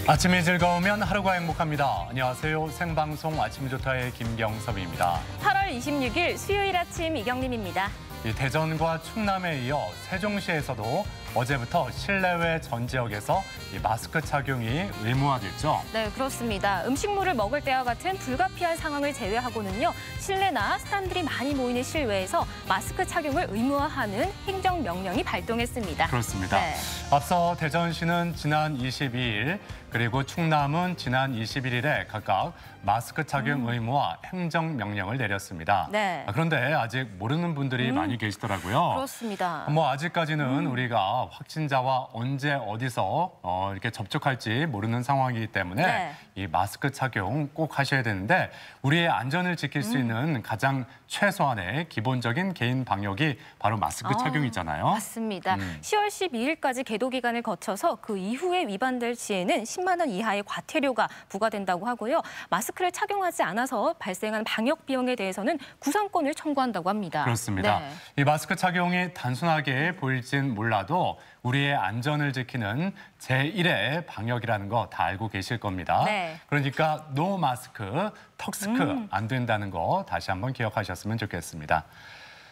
아침이 즐거우면 하루가 행복합니다. 안녕하세요. 생방송 아침이 좋다의 김경섭입니다. 8월 26일 수요일 아침 이경림입니다. 대전과 충남에 이어 세종시에서도 어제부터 실내외 전 지역에서 마스크 착용이 의무화됐죠. 네, 그렇습니다. 음식물을 먹을 때와 같은 불가피한 상황을 제외하고는요, 실내나 사람들이 많이 모이는 실외에서 마스크 착용을 의무화하는 행정명령이 발동했습니다. 그렇습니다. 네. 앞서 대전시는 지난 22일, 그리고 충남은 지난 21일에 각각 마스크 착용 의무화 행정명령을 내렸습니다. 네. 그런데 아직 모르는 분들이 많이 계시더라고요. 그렇습니다. 아직까지는 우리가 확진자와 언제 어디서 이렇게 접촉할지 모르는 상황이기 때문에 네. 이 마스크 착용 꼭 하셔야 되는데 우리의 안전을 지킬 수 있는 가장 최소한의 기본적인 개인 방역이 바로 마스크 착용이잖아요. 맞습니다. 10월 12일까지 계도 기간을 거쳐서 그 이후에 위반될 시에는 10만 원 이하의 과태료가 부과된다고 하고요. 마스크를 착용하지 않아서 발생한 방역 비용에 대해서는 구상권을 청구한다고 합니다. 그렇습니다. 네. 이 마스크 착용이 단순하게 보일진 몰라도 우리의 안전을 지키는 제1의 방역이라는 거 다 알고 계실 겁니다. 네. 그러니까 노 마스크, 턱스크 안 된다는 거 다시 한번 기억하셨으면 좋겠습니다.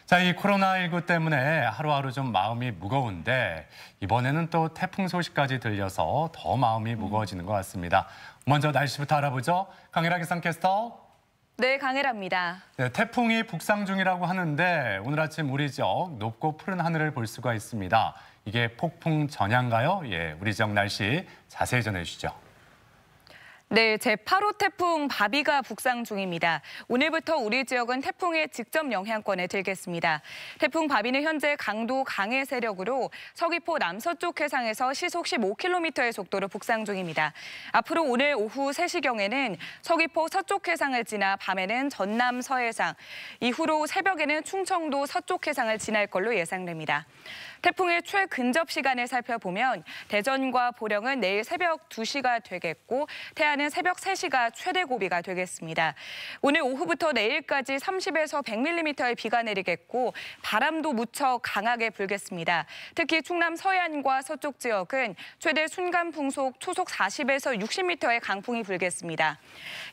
자, 이 코로나19 때문에 하루하루 좀 마음이 무거운데 이번에는 또 태풍 소식까지 들려서 더 마음이 무거워지는 것 같습니다. 먼저 날씨부터 알아보죠. 강혜라 기상캐스터. 네, 강혜라입니다. 네, 태풍이 북상 중이라고 하는데 오늘 아침 우리 지역 높고 푸른 하늘을 볼 수가 있습니다. 이게 폭풍 전야인가요? 예, 우리 지역 날씨 자세히 전해주시죠. 네, 제8호 태풍 바비가 북상 중입니다. 오늘부터 우리 지역은 태풍의 직접 영향권에 들겠습니다. 태풍 바비는 현재 강도 강의 세력으로 서귀포 남서쪽 해상에서 시속 15km의 속도로 북상 중입니다. 앞으로 오늘 오후 3시경에는 서귀포 서쪽 해상을 지나 밤에는 전남 서해상, 이후로 새벽에는 충청도 서쪽 해상을 지날 걸로 예상됩니다. 태풍의 최근접 시간을 살펴보면 대전과 보령은 내일 새벽 2시가 되겠고 태안은 새벽 3시가 최대 고비가 되겠습니다. 오늘 오후부터 내일까지 30에서 100mm의 비가 내리겠고 바람도 무척 강하게 불겠습니다. 특히 충남 서해안과 서쪽 지역은 최대 순간 풍속 초속 40에서 60m의 강풍이 불겠습니다.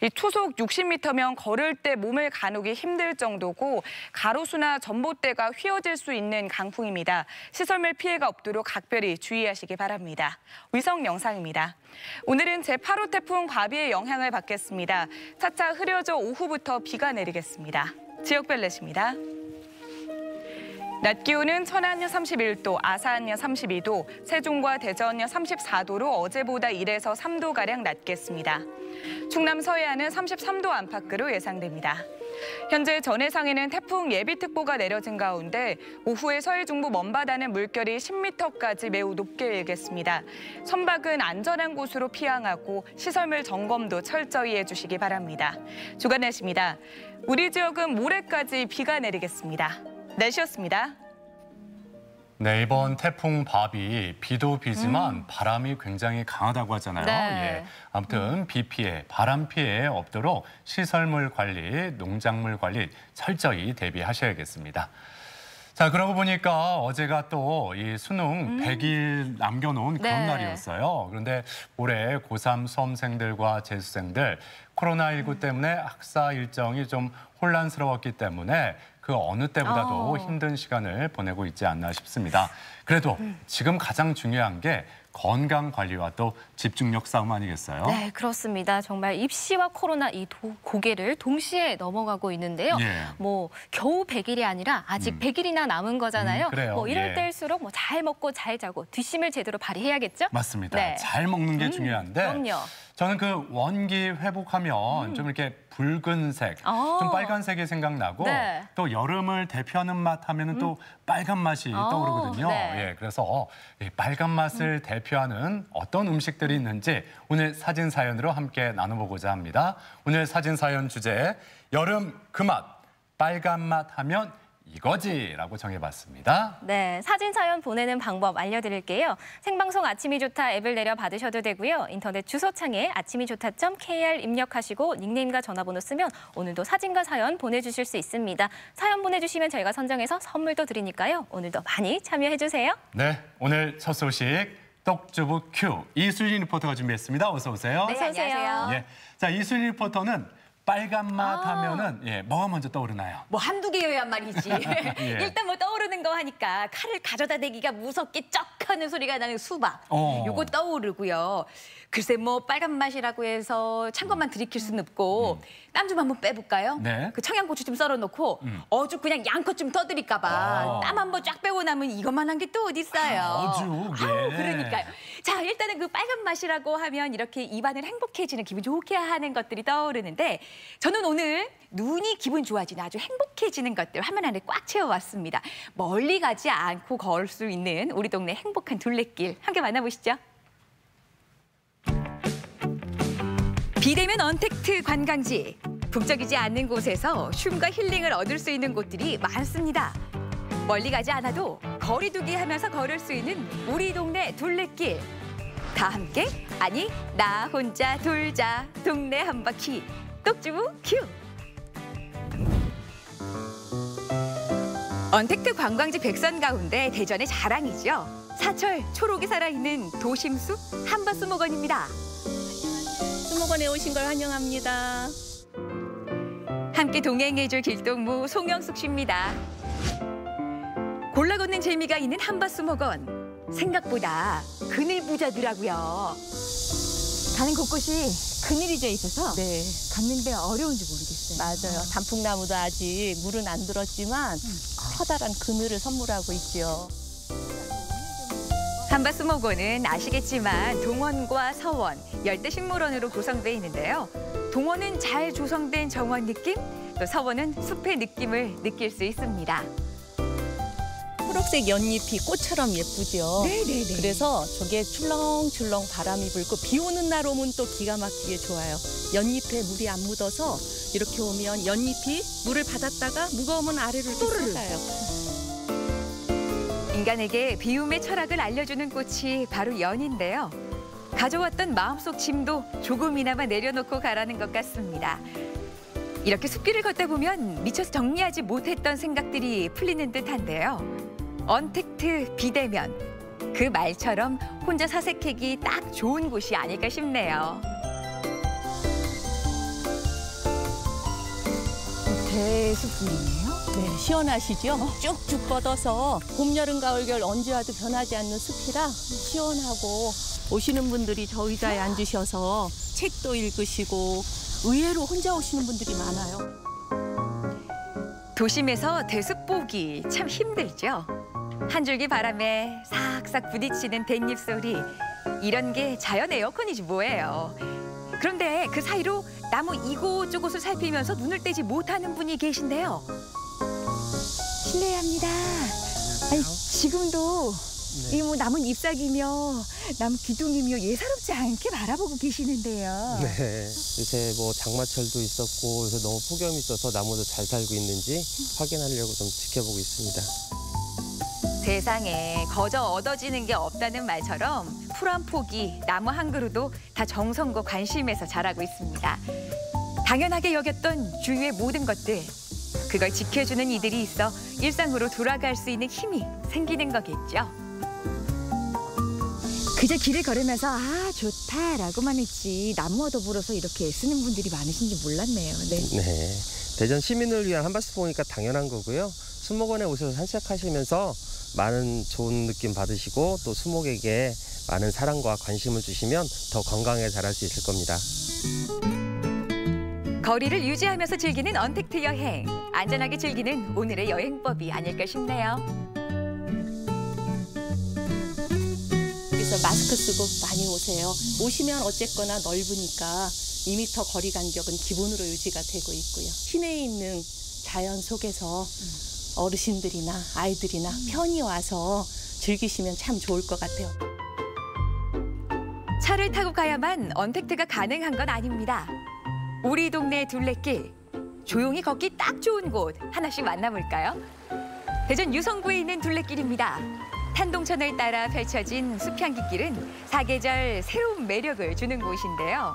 이 초속 60m면 걸을 때 몸을 가누기 힘들 정도고 가로수나 전봇대가 휘어질 수 있는 강풍입니다. 시설물 피해가 없도록 각별히 주의하시기 바랍니다. 위성 영상입니다. 오늘은 제8호 태풍 바비의 영향을 받겠습니다. 차차 흐려져 오후부터 비가 내리겠습니다. 지역별 날씨입니다. 낮 기온은 천안 31도, 아산 32도, 세종과 대전 34도로 어제보다 1에서 3도가량 낮겠습니다. 충남 서해안은 33도 안팎으로 예상됩니다. 현재 전해상에는 태풍 예비특보가 내려진 가운데 오후에 서해 중부 먼바다는 물결이 10m까지 매우 높게 일겠습니다. 선박은 안전한 곳으로 피항하고 시설물 점검도 철저히 해주시기 바랍니다. 주간 날씨입니다. 우리 지역은 모레까지 비가 내리겠습니다. 날씨였습니다. 네, 이번 태풍 바비 비도 비지만 바람이 굉장히 강하다고 하잖아요. 네. 예, 아무튼 비 피해, 바람 피해 없도록 시설물 관리, 농작물 관리 철저히 대비하셔야겠습니다. 자, 그러고 보니까 어제가 또 이 수능 100일 남겨놓은 그런 네. 날이었어요. 그런데 올해 고3 수험생들과 재수생들 코로나19 때문에 학사 일정이 좀 혼란스러웠기 때문에 그 어느 때보다도 힘든 시간을 보내고 있지 않나 싶습니다. 그래도 지금 가장 중요한 게 건강 관리와 또 집중력 싸움 아니겠어요? 네, 그렇습니다. 정말 입시와 코로나 이 고개를 동시에 넘어가고 있는데요. 예. 겨우 100일이 아니라 아직 100일이나 남은 거잖아요. 그래요. 이럴 예. 때일수록 잘 먹고 잘 자고 뒷심을 제대로 발휘해야겠죠? 맞습니다. 네. 잘 먹는 게 중요한데 그럼요. 저는 그 원기 회복하면 좀 이렇게 붉은색, 좀 빨간색이 생각나고 네. 또 여름을 대표하는 맛 하면은 또 빨간 맛이 떠오르거든요. 네. 예, 그래서 이 빨간 맛을 대표하는 어떤 음식들이 있는지 오늘 사진 사연으로 함께 나눠보고자 합니다. 오늘 사진 사연 주제 여름 그 맛, 빨간 맛 하면 이거지라고 정해봤습니다. 네, 사진 사연 보내는 방법 알려드릴게요. 생방송 아침이 좋다 앱을 내려 받으셔도 되고요. 인터넷 주소창에 아침이좋다.kr 입력하시고 닉네임과 전화번호 쓰면 오늘도 사진과 사연 보내주실 수 있습니다. 사연 보내주시면 저희가 선정해서 선물도 드리니까요. 오늘도 많이 참여해주세요. 네, 오늘 첫 소식 떡주부 큐 이수진 리포터가 준비했습니다. 어서 오세요. 네, 안녕하세요. 예. 자, 이수진 리포터는 빨간 맛 하면은 뭐가 먼저 떠오르나요? 뭐 한두 개여야 말이지. 예. 일단 뭐 떠오르는 거 하니까 칼을 가져다 대기가 무섭게 쩍 하는 소리가 나는 수박. 요거 떠오르고요. 글쎄 뭐 빨간 맛이라고 해서 찬 것만 들이킬 수는 없고 땀 좀 한번 빼볼까요? 네. 그 청양고추 좀 썰어놓고 어죽 그냥 양껏 좀 떠드릴까 봐. 땀 한번 쫙 빼고 나면 이것만 한 게 또 어디 있어요. 어죽, 예. 아우, 그러니까요. 자, 일단은 그 빨간 맛이라고 하면 이렇게 입안을 행복해지는, 기분 좋게 하는 것들이 떠오르는데 저는 오늘 눈이 기분 좋아지는 아주 행복해지는 것들 화면 안에 꽉 채워왔습니다. 멀리 가지 않고 걸 수 있는 우리 동네 행복한 둘레길 함께 만나보시죠. 비대면 언택트 관광지. 북적이지 않는 곳에서 쉼과 힐링을 얻을 수 있는 곳들이 많습니다. 멀리 가지 않아도 거리두기 하면서 걸을 수 있는 우리 동네 둘레길. 다 함께, 아니 나 혼자 돌자 동네 한 바퀴. 떡주부 큐. 언택트 관광지 백선 가운데 대전의 자랑이죠. 사철 초록이 살아있는 도심숲 한밭수목원입니다. 수목원에 오신 걸 환영합니다. 함께 동행해줄 길동무 송영숙 씨입니다. 골라 걷는 재미가 있는 한밭수목원. 생각보다 그늘 부자더라고요. 가는 곳곳이 그늘이져 있어서 걷는데 어려운지 모르겠어요. 맞아요. 단풍나무도 아직 물은 안 들었지만 커다란 그늘을 선물하고 있죠. 한밭수목원은 아시겠지만 동원과 서원, 열대식물원으로 구성되어 있는데요. 동원은 잘 조성된 정원 느낌, 또 서원은 숲의 느낌을 느낄 수 있습니다. 초록색 연잎이 꽃처럼 예쁘죠. 네네네. 그래서 저게 출렁출렁 바람이 불고 비 오는 날 오면 또 기가 막히게 좋아요. 연잎에 물이 안 묻어서 이렇게 오면 연잎이 물을 받았다가 무거우면 아래로 쏟아요. 인간에게 비움의 철학을 알려주는 꽃이 바로 연인데요. 가져왔던 마음속 짐도 조금이나마 내려놓고 가라는 것 같습니다. 이렇게 숲길을 걷다 보면 미처 정리하지 못했던 생각들이 풀리는 듯한데요. 언택트 비대면. 그 말처럼 혼자 사색하기 딱 좋은 곳이 아닐까 싶네요. 대숲이네요. 네, 시원하시죠? 쭉쭉 뻗어서 봄, 여름, 가을, 겨울 언제 와도 변하지 않는 숲이라 시원하고 오시는 분들이 저 의자에 앉으셔서 책도 읽으시고 의외로 혼자 오시는 분들이 많아요. 도심에서 대숲 보기 참 힘들죠. 한 줄기 바람에 싹싹 부딪히는 댄잎 소리. 이런 게 자연 에어컨이지 뭐예요. 그런데 그 사이로 나무 이곳저곳을 살피면서 눈을 떼지 못하는 분이 계신데요. 실례합니다. 아니, 지금도 이 뭐 나무 잎사귀며 나무 기둥이며 예사롭지 않게 바라보고 계시는데요. 네, 요새 뭐 장마철도 있었고 요새 너무 폭염이 있어서 나무도 잘 살고 있는지 확인하려고 좀 지켜보고 있습니다. 세상에 거저 얻어지는 게 없다는 말처럼 풀 한 포기, 나무 한 그루도 다 정성과 관심에서 자라고 있습니다. 당연하게 여겼던 주위의 모든 것들, 그걸 지켜주는 이들이 있어 일상으로 돌아갈 수 있는 힘이 생기는 거겠죠. 그저 길을 걸으면서 아 좋다라고만 했지 나무와 더불어서 이렇게 애쓰는 분들이 많으신지 몰랐네요. 네, 대전 시민을 위한 한밭수목원이니까 당연한 거고요. 수목원에 오셔서 산책하시면서 많은 좋은 느낌 받으시고 또 수목에게 많은 사랑과 관심을 주시면 더 건강하게 자랄 수 있을 겁니다. 거리를 유지하면서 즐기는 언택트 여행. 안전하게 즐기는 오늘의 여행법이 아닐까 싶네요. 그래서 마스크 쓰고 많이 오세요. 오시면 어쨌거나 넓으니까 2m 거리 간격은 기본으로 유지가 되고 있고요. 시내에 있는 자연 속에서 어르신들이나 아이들이나 편히 와서 즐기시면 참 좋을 것 같아요. 차를 타고 가야만 언택트가 가능한 건 아닙니다. 우리 동네 둘레길, 조용히 걷기 딱 좋은 곳 하나씩 만나볼까요? 대전 유성구에 있는 둘레길입니다. 탄동천을 따라 펼쳐진 숲향기길은 사계절 새로운 매력을 주는 곳인데요.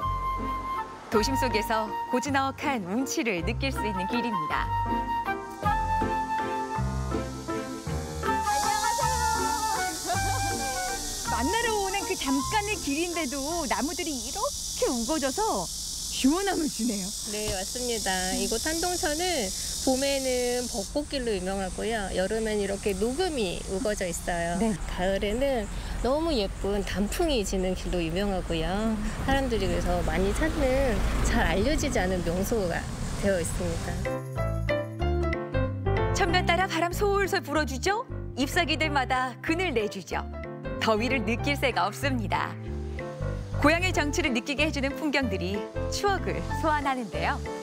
도심 속에서 고즈넉한 운치를 느낄 수 있는 길입니다. 만나러 오는 잠깐의 길인데도 나무들이 이렇게 우거져서 시원함을 주네요. 네, 맞습니다. 이곳 한동천은 봄에는 벚꽃길로 유명하고요. 여름엔 이렇게 녹음이 우거져 있어요. 네. 가을에는 너무 예쁜 단풍이 지는 길로 유명하고요. 사람들이 그래서 많이 찾는 잘 알려지지 않은 명소가 되어 있습니다. 천면 따라 바람 솔솔 불어주죠. 잎사귀들마다 그늘 내주죠. 더위를 느낄 새가 없습니다. 고향의 정취를 느끼게 해주는 풍경들이 추억을 소환하는데요.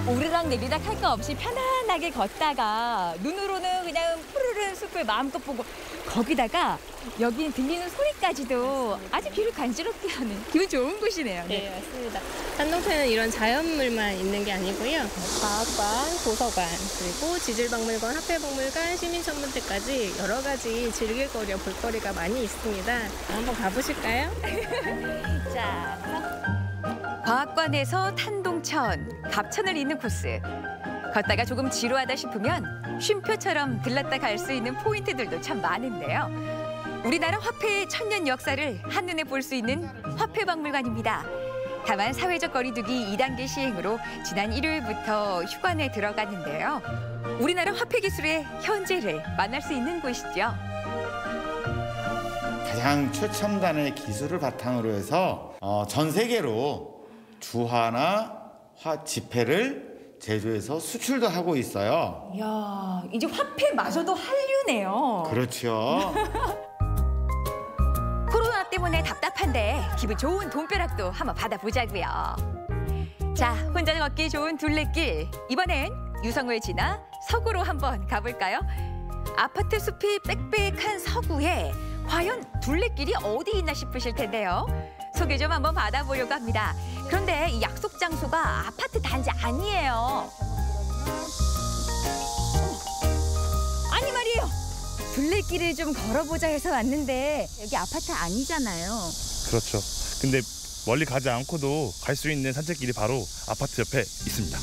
오르락 내리락 할 거 없이 편안하게 걷다가 눈으로는 그냥 푸르른 숲을 마음껏 보고 거기다가 여기 들리는 소리까지도 아주 귀를 간지럽게 하는 기분 좋은 곳이네요. 네, 맞습니다. 한동천에는 이런 자연물만 있는 게 아니고요. 과학관, 도서관, 그리고 지질박물관, 학회박물관, 시민천문대까지 여러 가지 즐길거리와 볼거리가 많이 있습니다. 한번 가보실까요? 자, 과학관에서 탄동천, 갑천을 잇는 코스. 걷다가 조금 지루하다 싶으면 쉼표처럼 들렀다 갈 수 있는 포인트들도 참 많은데요. 우리나라 화폐의 천년 역사를 한눈에 볼 수 있는 화폐박물관입니다. 다만 사회적 거리두기 2단계 시행으로 지난 일요일부터 휴관에 들어갔는데요. 우리나라 화폐 기술의 현재를 만날 수 있는 곳이죠. 가장 최첨단의 기술을 바탕으로 해서 전 세계로 주화나 지폐를 제조해서 수출도 하고 있어요. 이야, 이제 화폐마저도 한류네요. 그렇죠. 코로나 때문에 답답한데 기분 좋은 돈벼락도 한번 받아보자고요. 자, 혼자 걷기 좋은 둘레길. 이번엔 유성을 지나 서구로 한번 가볼까요? 아파트 숲이 빽빽한 서구에 과연 둘레길이 어디 있나 싶으실 텐데요. 소개 좀 한번 받아보려고 합니다. 그런데 이 약속 장소가 아파트 단지 아니에요. 아니 말이에요. 둘레길을 좀 걸어보자 해서 왔는데 여기 아파트 아니잖아요. 그렇죠. 근데 멀리 가지 않고도 갈 수 있는 산책길이 바로 아파트 옆에 있습니다.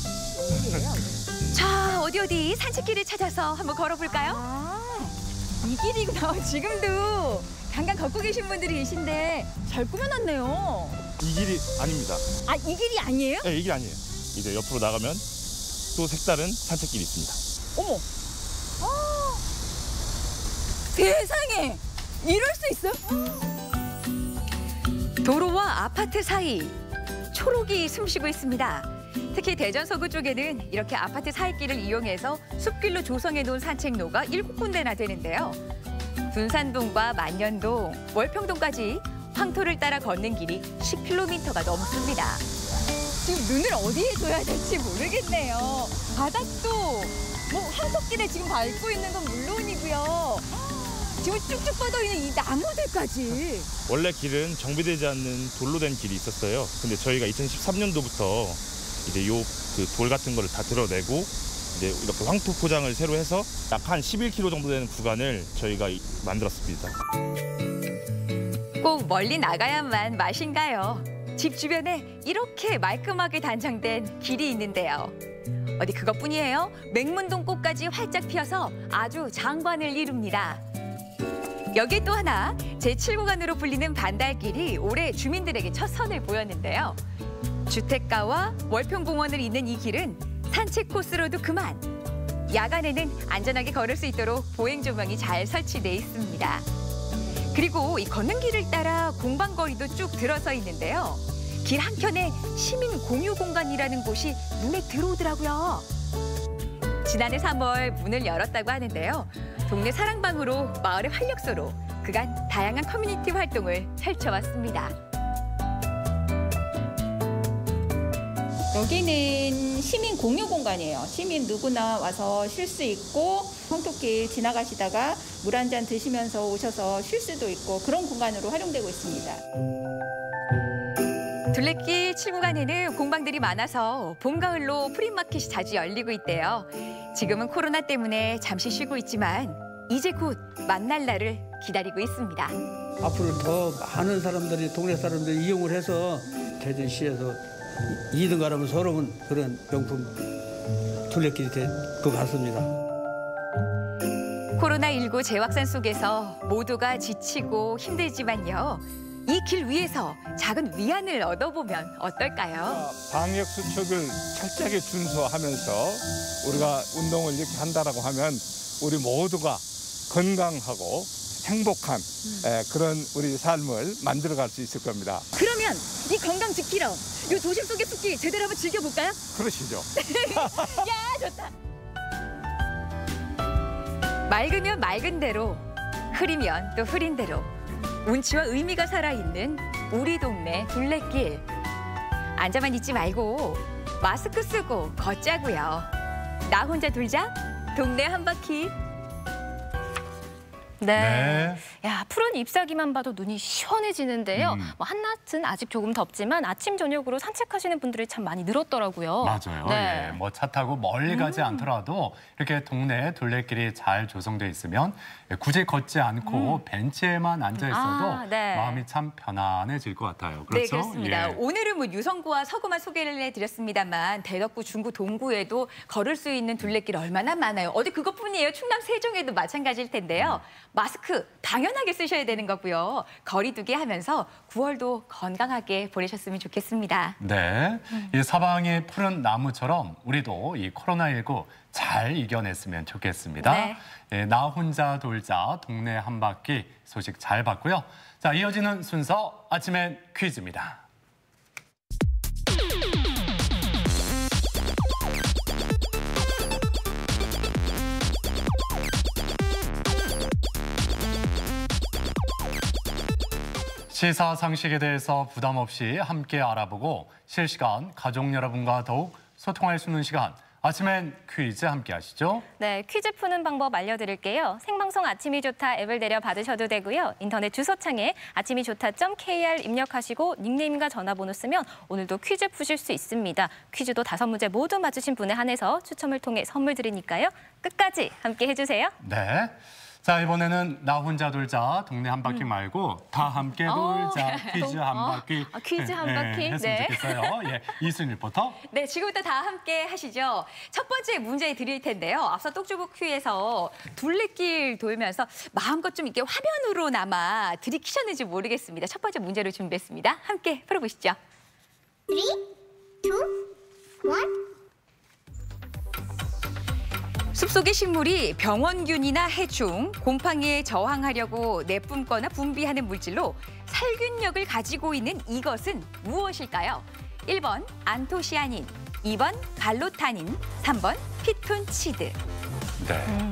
자, 어디 산책길을 찾아서 한번 걸어볼까요? 이 길이구나. 지금도 잠깐 걷고 계신 분들이 계신데 잘 꾸며놨네요. 이 길이 아닙니다. 아, 이 길이 아니에요? 네, 이 길 아니에요. 이제 옆으로 나가면 또 색다른 산책길이 있습니다. 어머. 세상에! 이럴 수 있어요? 도로와 아파트 사이 초록이 숨쉬고 있습니다. 특히 대전 서구 쪽에는 이렇게 아파트 사이길을 이용해서 숲길로 조성해 놓은 산책로가 7군데나 되는데요. 둔산동과 만년동, 월평동까지 황토를 따라 걷는 길이 10km가 넘습니다. 지금 눈을 어디에 둬야 될지 모르겠네요. 바닥도 뭐 황토길에 지금 밟고 있는 건 물론이고요. 지금 쭉쭉 뻗어있는 이 나무들까지. 원래 길은 정비되지 않는 돌로 된 길이 있었어요. 근데 저희가 2013년도부터 이제 그 돌 같은 거를 다 드러내고 이제 이렇게 황토 포장을 새로 해서 약 한 11km 정도 되는 구간을 저희가 만들었습니다. 꼭 멀리 나가야만 맛인가요? 집 주변에 이렇게 말끔하게 단장된 길이 있는데요. 어디 그것뿐이에요? 맹문동 꽃까지 활짝 피어서 아주 장관을 이룹니다. 여기에 또 하나 제7구간으로 불리는 반달길이 올해 주민들에게 첫 선을 보였는데요. 주택가와 월평공원을 잇는 이 길은 산책 코스로도 그만. 야간에는 안전하게 걸을 수 있도록 보행 조명이 잘 설치돼 있습니다. 그리고 이 걷는 길을 따라 공방거리도 쭉 들어서 있는데요. 길 한켠에 시민 공유 공간이라는 곳이 눈에 들어오더라고요. 지난해 3월 문을 열었다고 하는데요. 동네 사랑방으로 마을의 활력소로 그간 다양한 커뮤니티 활동을 펼쳐왔습니다. 여기는 시민 공유 공간이에요. 시민 누구나 와서 쉴 수 있고 황토길 지나가시다가 물 한 잔 드시면서 오셔서 쉴 수도 있고 그런 공간으로 활용되고 있습니다. 둘레길 7구간에는 공방들이 많아서 봄, 가을로 프리마켓이 자주 열리고 있대요. 지금은 코로나 때문에 잠시 쉬고 있지만 이제 곧 만날 날을 기다리고 있습니다. 앞으로 더 많은 사람들이 동네 사람들이 이용을 해서 대전시에서 2등가라면 서러운 그런 명품 둘레길이 될 것 같습니다. 코로나19 코로나19 재확산 속에서 모두가 지치고 힘들지만요. 이 길 위에서 작은 위안을 얻어보면 어떨까요? 방역 수칙을 철저하게 준수하면서 우리가 운동을 이렇게 한다라고 하면 우리 모두가 건강하고 행복한 그런 우리 삶을 만들어갈 수 있을 겁니다. 그러면 이 건강 지키러 이 도심 속의 숲길 제대로 한번 즐겨볼까요? 그러시죠. 야, 좋다. 맑으면 맑은 대로, 흐리면 또 흐린 대로 운치와 의미가 살아있는 우리 동네 둘레길. 앉아만 있지 말고 마스크 쓰고 걷자고요. 나 혼자 돌자, 동네 한 바퀴. 네. 야, 푸른 잎사귀만 봐도 눈이 시원해지는데요. 뭐 한낮은 아직 조금 덥지만 아침 저녁으로 산책하시는 분들이 참 많이 늘었더라고요. 맞아요. 네. 예, 뭐 차 타고 멀리 가지 않더라도 이렇게 동네 둘레길이 잘 조성돼 있으면 굳이 걷지 않고 벤치에만 앉아 있어도 네. 마음이 참 편안해질 것 같아요. 그렇죠? 네, 그렇습니다. 예. 오늘은 뭐 유성구와 서구만 소개를 해드렸습니다만 대덕구, 중구, 동구에도 걸을 수 있는 둘레길 얼마나 많아요. 어디 그것뿐이에요. 충남 세종에도 마찬가지일 텐데요. 마스크 당연하게 쓰셔야 되는 거고요. 거리 두기 하면서 9월도 건강하게 보내셨으면 좋겠습니다. 네, 이 사방이 푸른 나무처럼 우리도 이 코로나19 잘 이겨냈으면 좋겠습니다. 네. 예, 나 혼자 돌자 동네 한 바퀴 소식 잘 봤고요. 자, 이어지는 순서 아침엔 퀴즈입니다. 시사 상식에 대해서 부담 없이 함께 알아보고 실시간 가족 여러분과 더욱 소통할 수 있는 시간. 아침엔 퀴즈 함께 하시죠. 네, 퀴즈 푸는 방법 알려드릴게요. 생방송 아침이 좋다 앱을 내려 받으셔도 되고요. 인터넷 주소창에 아침이 좋다.kr 입력하시고 닉네임과 전화번호 쓰면 오늘도 퀴즈 푸실 수 있습니다. 퀴즈도 5문제 모두 맞추신 분에 한해서 추첨을 통해 선물 드리니까요. 끝까지 함께 해주세요. 네. 자, 이번에는 나 혼자 돌자 동네 한 바퀴 말고 다 함께 돌자 퀴즈 한 바퀴. 퀴즈 한 바퀴? 했으면 네. 좋겠어요. 예, 이순 리포터. 네, 지금부터 다 함께 하시죠. 첫 번째 문제 드릴 텐데요. 앞서 똑주부 퀴에서 둘레길 돌면서 마음껏 좀 이렇게 화면으로나마 들이키셨는지 모르겠습니다. 첫 번째 문제로 준비했습니다. 함께 풀어보시죠. 3, 2, 1. 숲속의 식물이 병원균이나 해충, 곰팡이에 저항하려고 내뿜거나 분비하는 물질로 살균력을 가지고 있는 이것은 무엇일까요? 1번 안토시아닌, 2번 갈로타닌, 3번 피톤치드. 네.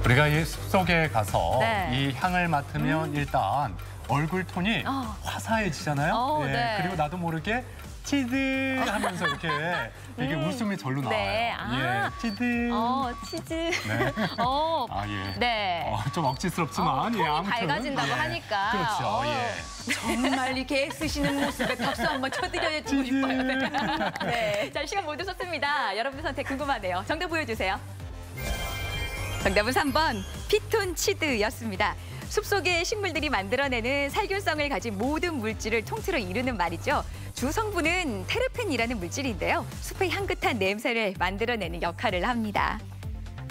우리가 이 숲속에 가서 네. 이 향을 맡으면 일단 얼굴 톤이 화사해지잖아요. 예, 네. 그리고 나도 모르게 치즈 하면서 이렇게 이게 웃음이 절로 나와요. 네. 예, 치즈. 치즈. 네. 아, 예. 네. 좀 억지스럽지만 예, 톤이 아무튼 밝아진다고 예. 하니까. 그렇죠. 예. 정말 이렇게 애쓰시는 모습에 박수 한번 쳐드려주고 싶어요. 네. 자, 시간 모두 썼습니다. 여러분 선택 궁금하네요. 정답 보여주세요. 정답은 3번 피톤치드였습니다. 숲속의 식물들이 만들어내는 살균성을 가진 모든 물질을 통틀어 이루는 말이죠. 주 성분은 테르펜이라는 물질인데요. 숲의 향긋한 냄새를 만들어내는 역할을 합니다.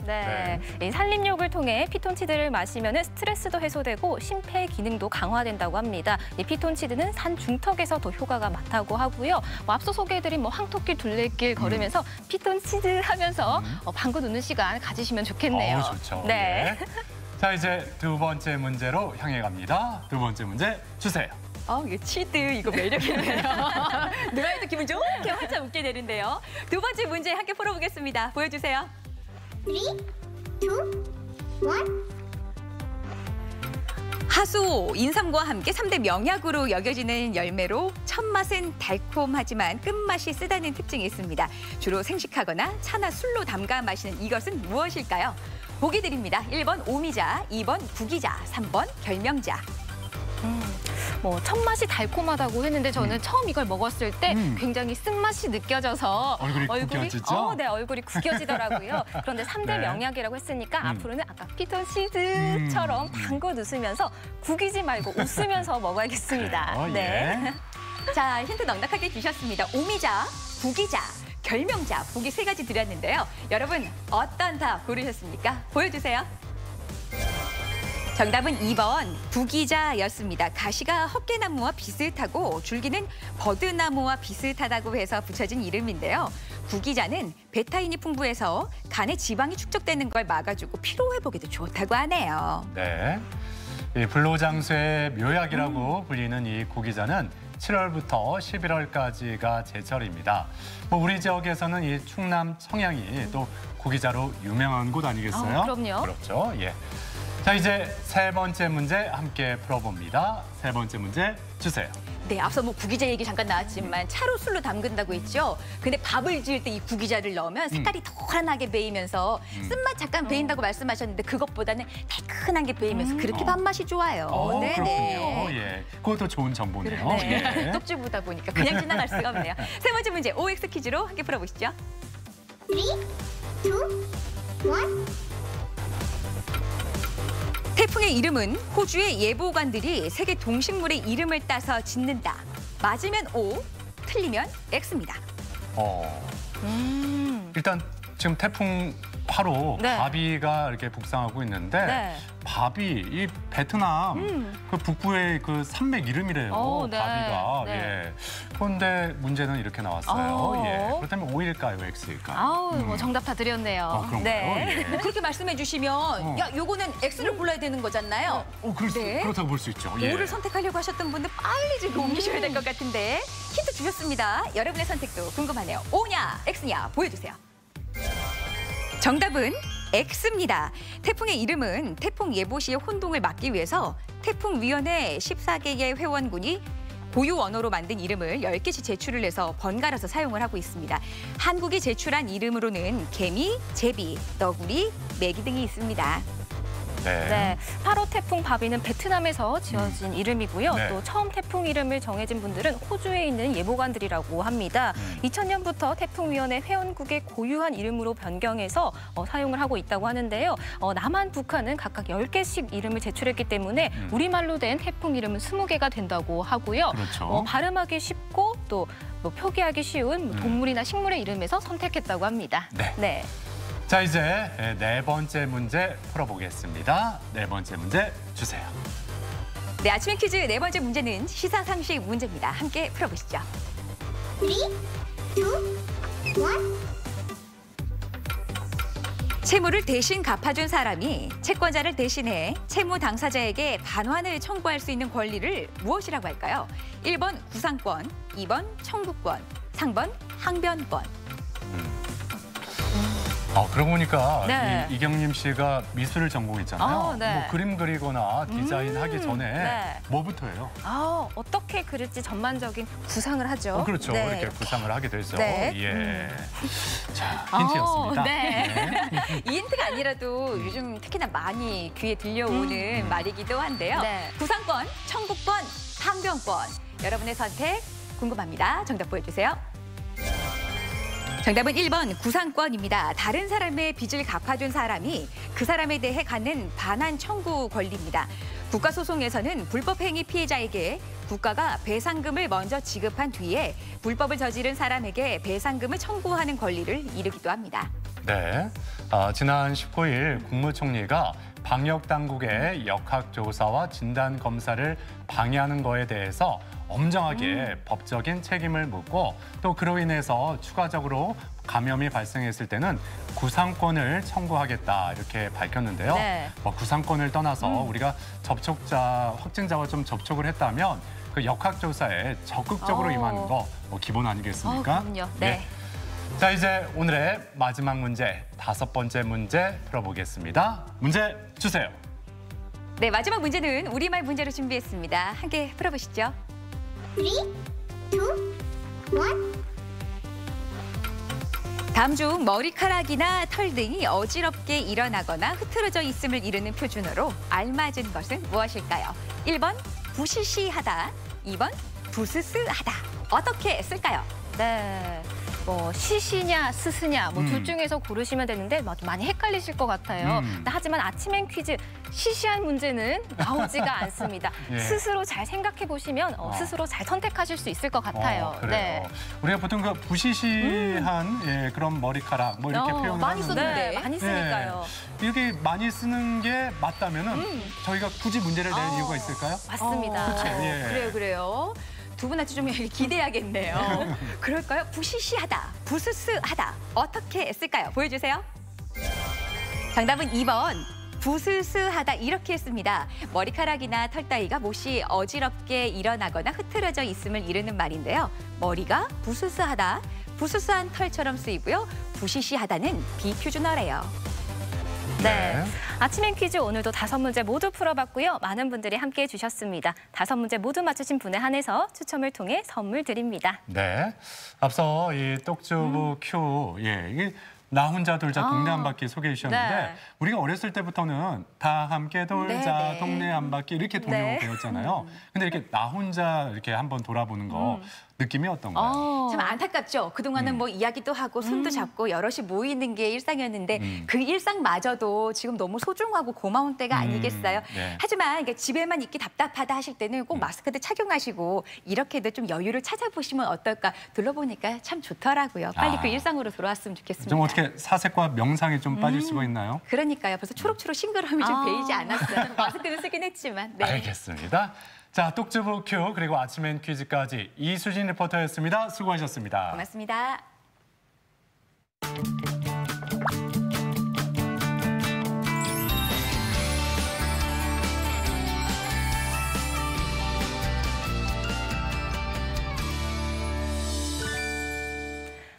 네. 이 산림욕을 통해 피톤치드를 마시면 스트레스도 해소되고 심폐 기능도 강화된다고 합니다. 이 피톤치드는 산 중턱에서 더 효과가 많다고 하고요. 앞서 소개해드린 황토길, 둘레길 걸으면서 피톤치드 하면서 방구 누는 시간 가지시면 좋겠네요. 좋죠. 네. 예. 자, 이제 두 번째 문제로 향해 갑니다. 두 번째 문제 주세요. 이거 치드 이거 매력이네요. 누가 해도 기분 좋게 활짝 웃게 되는데요. 두 번째 문제 함께 풀어보겠습니다. 보여주세요. 3, 2, 1. 하수, 인삼과 함께 3대 명약으로 여겨지는 열매로 첫 맛은 달콤하지만 끝맛이 쓰다는 특징이 있습니다. 주로 생식하거나 차나 술로 담가 마시는 이것은 무엇일까요? 보기 드립니다. 1번 오미자, 2번 구기자, 3번 결명자. 첫 맛이 달콤하다고 했는데 저는 처음 이걸 먹었을 때 굉장히 쓴맛이 느껴져서 얼굴이 구겨지죠? 네, 얼굴이 구겨지더라고요. 그런데 3대 네. 명약이라고 했으니까 앞으로는 아까 피톤치드처럼 방긋 웃으면서 구기지 말고 웃으면서 먹어야겠습니다. 네. 자, 힌트 넉넉하게 주셨습니다. 오미자, 구기자, 결명자 보기 3가지 드렸는데요. 여러분 어떤 답 고르셨습니까? 보여주세요. 정답은 2번 구기자였습니다. 가시가 헛개나무와 비슷하고 줄기는 버드나무와 비슷하다고 해서 붙여진 이름인데요. 구기자는 베타인이 풍부해서 간에 지방이 축적되는 걸 막아주고 피로 회복에도 좋다고 하네요. 네. 이 불로장수의 묘약이라고 불리는 이 구기자는 7월부터 11월까지가 제철입니다. 뭐 우리 지역에서는 이 충남 청양이 또 구기자로 유명한 곳 아니겠어요? 그럼요. 그렇죠. 예. 자, 이제 세 번째 문제 함께 풀어봅니다. 세 번째 문제 주세요. 네, 앞서 뭐 구기자 얘기 잠깐 나왔지만 차로 술로 담근다고 했죠. 근데 밥을 지을 때 이 구기자를 넣으면 색깔이 도란하게 배이면서 쓴맛 잠깐 배인다고 말씀하셨는데 그것보다는 달큰한 게 배이면서 그렇게 밥맛이 좋아요. 그렇군요. 예, 그것도 좋은 정보네요. 네. 떡주부다 보니까 그냥 지나갈 수가 없네요. 세 번째 문제 OX 퀴즈로 함께 풀어보시죠. 3, 2, 1. 태풍의 이름은 호주의 예보관들이 세계 동식물의 이름을 따서 짓는다. 맞으면 O, 틀리면 X입니다. 일단 지금 태풍 8호 네. 바비가 이렇게 북상하고 있는데 네. 바비, 이 베트남 그 북부의 그 산맥 이름이래요. 네. 바비가. 네. 예. 그런데 문제는 이렇게 나왔어요. 예. 그렇다면 O일까요, X일까요? 아우, 뭐 정답 다 드렸네요. 그런가요? 네. 예. 그렇게 말씀해 주시면 야, 요거는 X를 골라야 되는 거잖아요. 네. 그렇다고 볼 수 있죠. 예. O를 선택하려고 하셨던 분들 빨리 좀 옮기셔야 될 것 같은데 힌트 주셨습니다. 여러분의 선택도 궁금하네요. O냐, X냐 보여주세요. 정답은 X입니다. 태풍의 이름은 태풍 예보 시의 혼동을 막기 위해서 태풍위원회 14개의 회원군이 고유 언어로 만든 이름을 10개씩 제출을 해서 번갈아서 사용을 하고 있습니다. 한국이 제출한 이름으로는 개미, 제비, 너구리, 메기 등이 있습니다. 네. 8호 태풍 바비는 베트남에서 지어진 이름이고요. 네. 또 처음 태풍 이름을 정해진 분들은 호주에 있는 예보관들이라고 합니다. 2000년부터 태풍위원회 회원국의 고유한 이름으로 변경해서 사용을 하고 있다고 하는데요. 남한, 북한은 각각 10개씩 이름을 제출했기 때문에 우리말로 된 태풍 이름은 20개가 된다고 하고요. 그렇죠. 발음하기 쉽고 또 뭐 표기하기 쉬운 동물이나 식물의 이름에서 선택했다고 합니다. 네. 자, 이제 네 번째 문제 풀어보겠습니다. 네 번째 문제 주세요. 네, 아침의 퀴즈 네 번째 문제는 시사상식 문제입니다. 함께 풀어보시죠. 3, 2, 1. 채무를 대신 갚아준 사람이 채권자를 대신해 채무 당사자에게 반환을 청구할 수 있는 권리를 무엇이라고 할까요? 1번 구상권, 2번 청구권, 3번 항변권. 그러고 보니까 네. 이경림 씨가 미술을 전공했잖아요. 네. 뭐 그림 그리거나 디자인 하기 전에 네. 뭐부터 해요? 어떻게 그릴지 전반적인 구상을 하죠. 그렇죠. 네. 이렇게 구상을 하게 되죠. 네. 예. 자, 힌트였습니다. 네. 이 힌트가 아니라도 요즘 특히나 많이 귀에 들려오는 말이기도 한데요. 네. 구상권, 청구권, 항변권. 여러분의 선택 궁금합니다. 정답 보여주세요. 정답은 1번 구상권입니다. 다른 사람의 빚을 갚아준 사람이 그 사람에 대해 갖는 반환 청구 권리입니다. 국가소송에서는 불법행위 피해자에게 국가가 배상금을 먼저 지급한 뒤에 불법을 저지른 사람에게 배상금을 청구하는 권리를 이루기도 합니다. 네. 지난 19일 국무총리가 방역당국의 역학조사와 진단검사를 방해하는 거에 대해서 엄정하게 법적인 책임을 묻고 또 그로 인해서 추가적으로 감염이 발생했을 때는 구상권을 청구하겠다 이렇게 밝혔는데요. 네. 구상권을 떠나서 우리가 확진자와 좀 접촉을 했다면 그 역학조사에 적극적으로 임하는 거 기본 아니겠습니까? 그럼요. 네. 자, 이제 오늘의 마지막 문제, 5번째 문제 풀어보겠습니다. 문제 주세요. 네, 마지막 문제는 우리말 문제로 준비했습니다. 함께 풀어보시죠. 3, 2, 1. 다음 중 머리카락이나 털 등이 어지럽게 일어나거나 흐트러져 있음을 이르는 표준어로 알맞은 것은 무엇일까요? 1번 부시시하다, 2번 부스스하다. 어떻게 쓸까요? 네. 뭐 시시냐 스스냐 뭐 둘 중에서 고르시면 되는데 많이 헷갈리실 것 같아요. 하지만 아침엔 퀴즈 시시한 문제는 나오지가 않습니다. 예. 스스로 잘 생각해 보시면 스스로 잘 선택하실 수 있을 것 같아요. 그래요. 네. 우리가 보통 그 부시시한 예, 그런 머리카락 뭐 이렇게 표현을 많이 하는데 썼는데. 네, 많이 쓰니까요. 이렇게 많이 쓰는 게 맞다면은 저희가 굳이 문제를 낼 이유가 있을까요? 맞습니다. 그렇죠. 예. 그래요. 두 분한테 좀 기대야겠네요. 그럴까요? 부시시하다, 부스스하다. 어떻게 쓸까요? 보여주세요. 정답은 2번. 부스스하다 이렇게 했습니다. 머리카락이나 털 따위가 몹시 어지럽게 일어나거나 흐트러져 있음을 이르는 말인데요. 머리가 부스스하다, 부스스한 털처럼 쓰이고요. 부시시하다는 비표준어래요. 네. 아침엔 퀴즈 오늘도 5문제 모두 풀어봤고요. 많은 분들이 함께해 주셨습니다. 5문제 모두 맞추신 분에 한해서 추첨을 통해 선물 드립니다. 네. 앞서 이 똑주부 큐, 예, 이게 나 혼자 돌자 동네 한 바퀴 소개해 주셨는데 네. 우리가 어렸을 때부터는 다 함께 돌자 네. 동네 한 바퀴 이렇게 돌려고 네. 배웠잖아요. 근데 이렇게 나 혼자 이렇게 한번 돌아보는 거 느낌이 어떤가요? 참 안타깝죠. 그동안은 뭐 이야기도 하고 손도 잡고 여럿이 모이는 게 일상이었는데 그 일상마저도 지금 너무 소중하고 고마운 때가 아니겠어요. 네. 하지만 이게 집에만 있기 답답하다 하실 때는 꼭 마스크도 착용하시고 이렇게도 좀 여유를 찾아보시면 어떨까. 둘러보니까 참 좋더라고요. 빨리 그 일상으로 돌아왔으면 좋겠습니다. 좀 어떻게 사색과 명상에 좀 빠질 수가 있나요? 그러니까요. 벌써 초록초록 싱그러움이 좀 배이지 않았어요. 마스크는 쓰긴 했지만. 네. 알겠습니다. 자, 똑주부 큐 그리고 아침엔 퀴즈까지 이수진 리포터였습니다. 수고하셨습니다. 고맙습니다.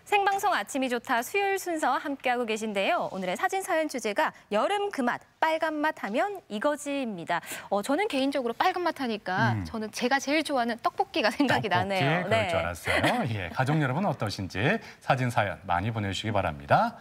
생방송 아침이 좋다 수요일 순서 함께하고 계신데요. 오늘의 사진 사연 주제가 여름 그 맛, 빨간 맛 하면 이거지입니다. 저는 개인적으로 빨간 맛 하니까 저는 제가 제일 좋아하는 떡볶이가 생각이 나네요. 그럴 줄 알았어요. 예, 가족 여러분 어떠신지 사진 사연 많이 보내주시기 바랍니다.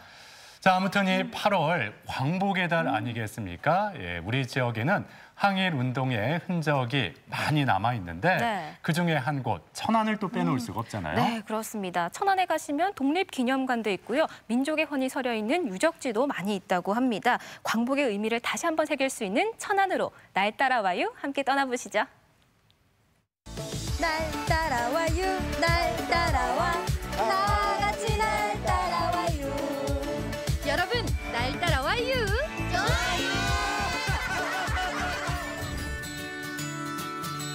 자, 아무튼 이 8월 광복의 달 아니겠습니까? 예, 우리 지역에는 항일 운동의 흔적이 많이 남아 있는데 네. 그중에 한 곳 천안을 또 빼놓을 수가 없잖아요. 네, 그렇습니다. 천안에 가시면 독립기념관도 있고요. 민족의 혼이 서려 있는 유적지도 많이 있다고 합니다. 광복의 의미를 다시 한번 새길 수 있는 천안으로 날 따라와요. 함께 떠나보시죠. 날 따라와요, 날 따라와, 다 같이 날 따라와요. 여러분, 날 따라와요. 좋아요.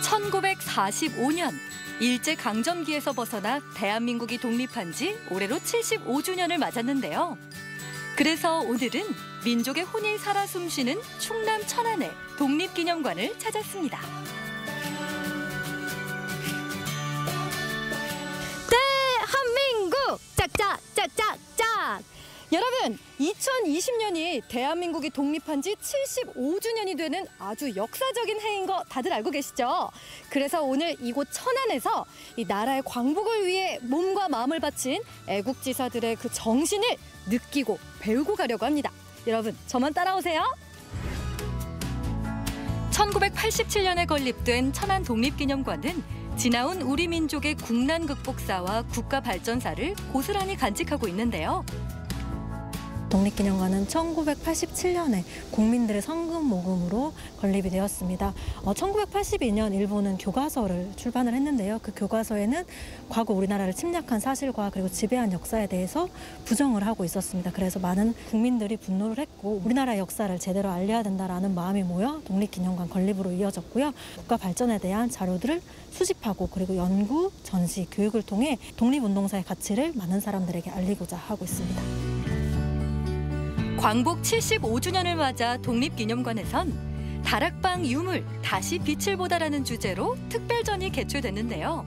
1945년 일제강점기에서 벗어나 대한민국이 독립한 지 올해로 75주년을 맞았는데요. 그래서 오늘은 민족의 혼이 살아 숨쉬는 충남 천안의 독립기념관을 찾았습니다. 대한민국 짝짝짝짝짝. 여러분, 2020년이 대한민국이 독립한 지 75주년이 되는 아주 역사적인 해인 거 다들 알고 계시죠? 그래서 오늘 이곳 천안에서 이 나라의 광복을 위해 몸과 마음을 바친 애국지사들의 그 정신을 느끼고 배우고 가려고 합니다. 여러분, 저만 따라오세요. 1987년에 건립된 천안 독립기념관은 지나온 우리 민족의 국난 극복사와 국가 발전사를 고스란히 간직하고 있는데요. 독립기념관은 1987년에 국민들의 성금 모금으로 건립이 되었습니다. 1982년 일본은 교과서를 출판을 했는데요. 그 교과서에는 과거 우리나라를 침략한 사실과 그리고 지배한 역사에 대해서 부정을 하고 있었습니다. 그래서 많은 국민들이 분노를 했고 우리나라의 역사를 제대로 알려야 된다라는 마음이 모여 독립기념관 건립으로 이어졌고요. 국가 발전에 대한 자료들을 수집하고 그리고 연구, 전시, 교육을 통해 독립운동사의 가치를 많은 사람들에게 알리고자 하고 있습니다. 광복 75주년을 맞아 독립기념관에선 다락방 유물 다시 빛을 보다라는 주제로 특별전이 개최됐는데요.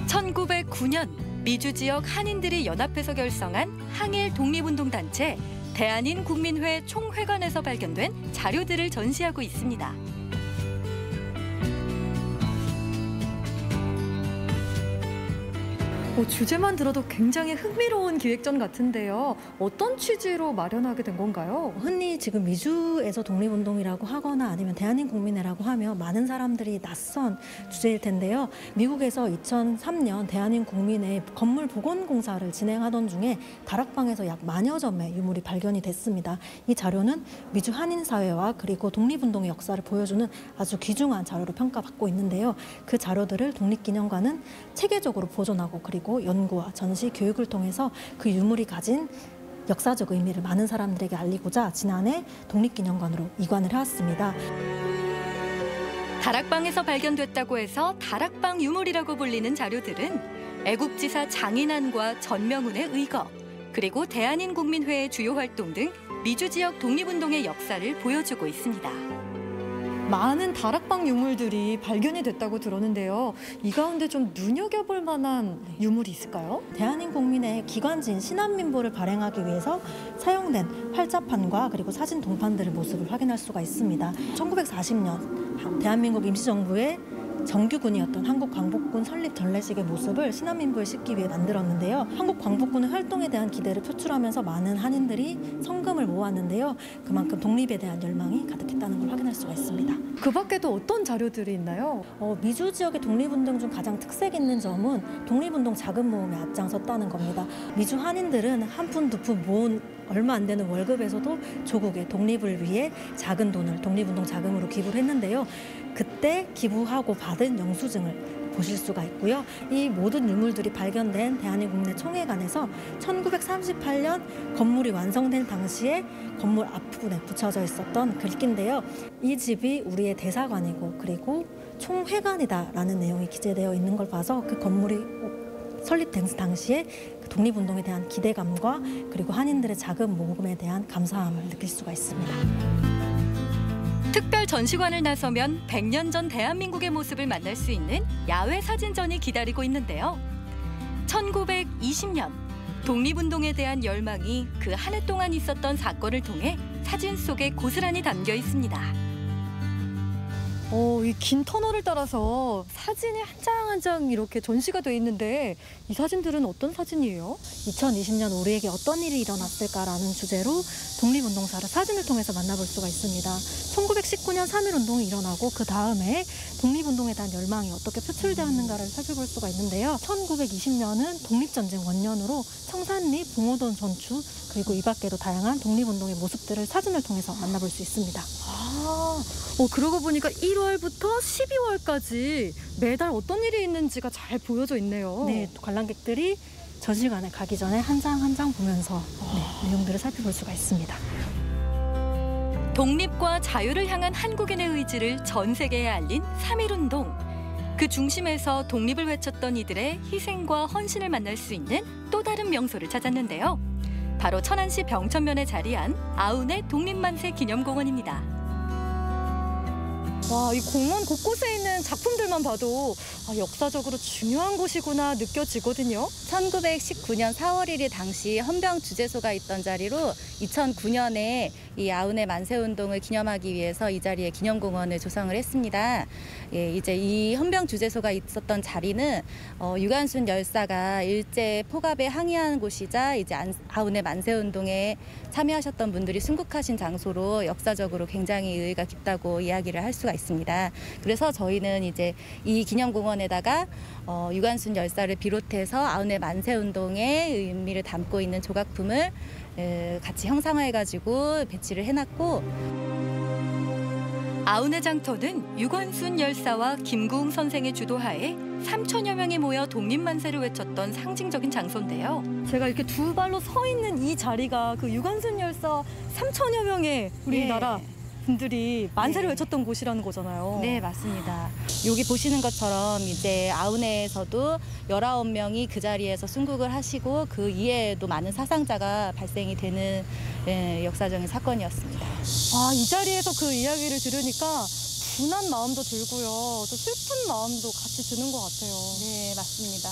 1909년 미주 지역 한인들이 연합해서 결성한 항일 독립운동단체 대한인 국민회 총회관에서 발견된 자료들을 전시하고 있습니다. 주제만 들어도 굉장히 흥미로운 기획전 같은데요. 어떤 취지로 마련하게 된 건가요? 흔히 지금 미주에서 독립운동이라고 하거나 아니면 대한민국민회라고 하면 많은 사람들이 낯선 주제일 텐데요. 미국에서 2003년 대한민국민회 건물 복원공사를 진행하던 중에 다락방에서 약 10,000여 점의 유물이 발견이 됐습니다. 이 자료는 미주 한인사회와 그리고 독립운동의 역사를 보여주는 아주 귀중한 자료로 평가받고 있는데요. 그 자료들을 독립기념관은 체계적으로 보존하고 그리고 연구와 전시, 교육을 통해서 그 유물이 가진 역사적 의미를 많은 사람들에게 알리고자 지난해 독립기념관으로 이관을 해왔습니다. 다락방에서 발견됐다고 해서 다락방 유물이라고 불리는 자료들은 애국지사 장인환과 전명훈의 의거, 그리고 대한인국민회의 주요 활동 등 미주 지역 독립운동의 역사를 보여주고 있습니다. 많은 다락방 유물들이 발견이 됐다고 들었는데요. 이 가운데 좀 눈여겨볼 만한 유물이 있을까요? 대한민국민의 기관지인 신안민보를 발행하기 위해서 사용된 활자판과 그리고 사진 동판들의 모습을 확인할 수가 있습니다. 1940년 대한민국 임시정부의 정규군이었던 한국광복군 설립 전래식의 모습을 신안민보에 싣기 위해 만들었는데요. 한국광복군의 활동에 대한 기대를 표출하면서 많은 한인들이 성금을 모았는데요. 그만큼 독립에 대한 열망이 가득했다는 걸 확인할 수가 있습니다. 그 밖에도 어떤 자료들이 있나요? 미주 지역의 독립운동 중 가장 특색 있는 점은 독립운동 자금 모음에 앞장섰다는 겁니다. 미주 한인들은 한 푼, 두 푼 모은 얼마 안 되는 월급에서도 조국의 독립을 위해 작은 돈을 독립운동 자금으로 기부를 했는데요. 그때 기부하고 받은 영수증을 보실 수가 있고요. 이 모든 유물들이 발견된 대한민국내 총회관에서 1938년 건물이 완성된 당시에 건물 앞부분에 붙여져 있었던 글귀인데요. 이 집이 우리의 대사관이고 그리고 총회관이다라는 내용이 기재되어 있는 걸 봐서 그 건물이 설립된 당시에 독립운동에 대한 기대감과 그리고 한인들의 자금 모금에 대한 감사함을 느낄 수가 있습니다. 특별 전시관을 나서면 100년 전 대한민국의 모습을 만날 수 있는 야외 사진전이 기다리고 있는데요. 1920년 독립운동에 대한 열망이 그 한 해 동안 있었던 사건을 통해 사진 속에 고스란히 담겨 있습니다. 이 긴 터널을 따라서 사진이 한 장 한 장 이렇게 전시가 돼 있는데 이 사진들은 어떤 사진이에요? 2020년 우리에게 어떤 일이 일어났을까라는 주제로 독립운동사를 사진을 통해서 만나볼 수가 있습니다. 1919년 3.1운동이 일어나고 그 다음에 독립운동에 대한 열망이 어떻게 표출되었는가를 살펴볼 수가 있는데요. 1920년은 독립전쟁 원년으로 청산리, 봉오동 전투 그리고 이 밖에도 다양한 독립운동의 모습들을 사진을 통해서 만나볼 수 있습니다. 그러고 보니까 1월부터 12월까지 매달 어떤 일이 있는지가 잘 보여져 있네요. 네, 관람객들이 전시관에 가기 전에 한 장 한 장 보면서 내용들을 살펴볼 수가 있습니다. 독립과 자유를 향한 한국인의 의지를 전 세계에 알린 3.1운동. 그 중심에서 독립을 외쳤던 이들의 희생과 헌신을 만날 수 있는 또 다른 명소를 찾았는데요. 바로 천안시 병천면에 자리한 아운의 독립만세 기념공원입니다. 이 공원 곳곳에 있는 작품들만 봐도 역사적으로 중요한 곳이구나 느껴지거든요. 1919년 4월 1일 당시 헌병 주재소가 있던 자리로 2009년에 이 아운의 만세운동을 기념하기 위해서 이 자리에 기념공원을 조성을 했습니다. 이제 이 헌병 주재소가 있었던 자리는 유관순 열사가 일제 포갑에 항의한 곳이자 이제 아운의 만세운동에 참여하셨던 분들이 순국하신 장소로 역사적으로 굉장히 의의가 깊다고 이야기를 할 수가 있습니다. 그래서 저희는 이제 이 기념공원에다가 유관순 열사를 비롯해서 아운의 만세운동의 의미를 담고 있는 조각품을 같이 형상화해가지고 배치를 해놨고, 아운의 장터는 유관순 열사와 김구웅 선생의 주도하에 3,000여 명이 모여 독립만세를 외쳤던 상징적인 장소인데요. 제가 이렇게 두 발로 서 있는 이 자리가 그 유관순 열사 3,000여 명의 우리나라 분들이 만세를 외쳤던 곳이라는 거잖아요. 네, 맞습니다. 여기 보시는 것처럼 이제 아운에서도 19명이 그 자리에서 순국을 하시고 그 이외에도 많은 사상자가 발생이 되는 역사적인 사건이었습니다. 이 자리에서 그 이야기를 들으니까 분한 마음도 들고요. 또 슬픈 마음도 같이 드는 것 같아요. 네, 맞습니다.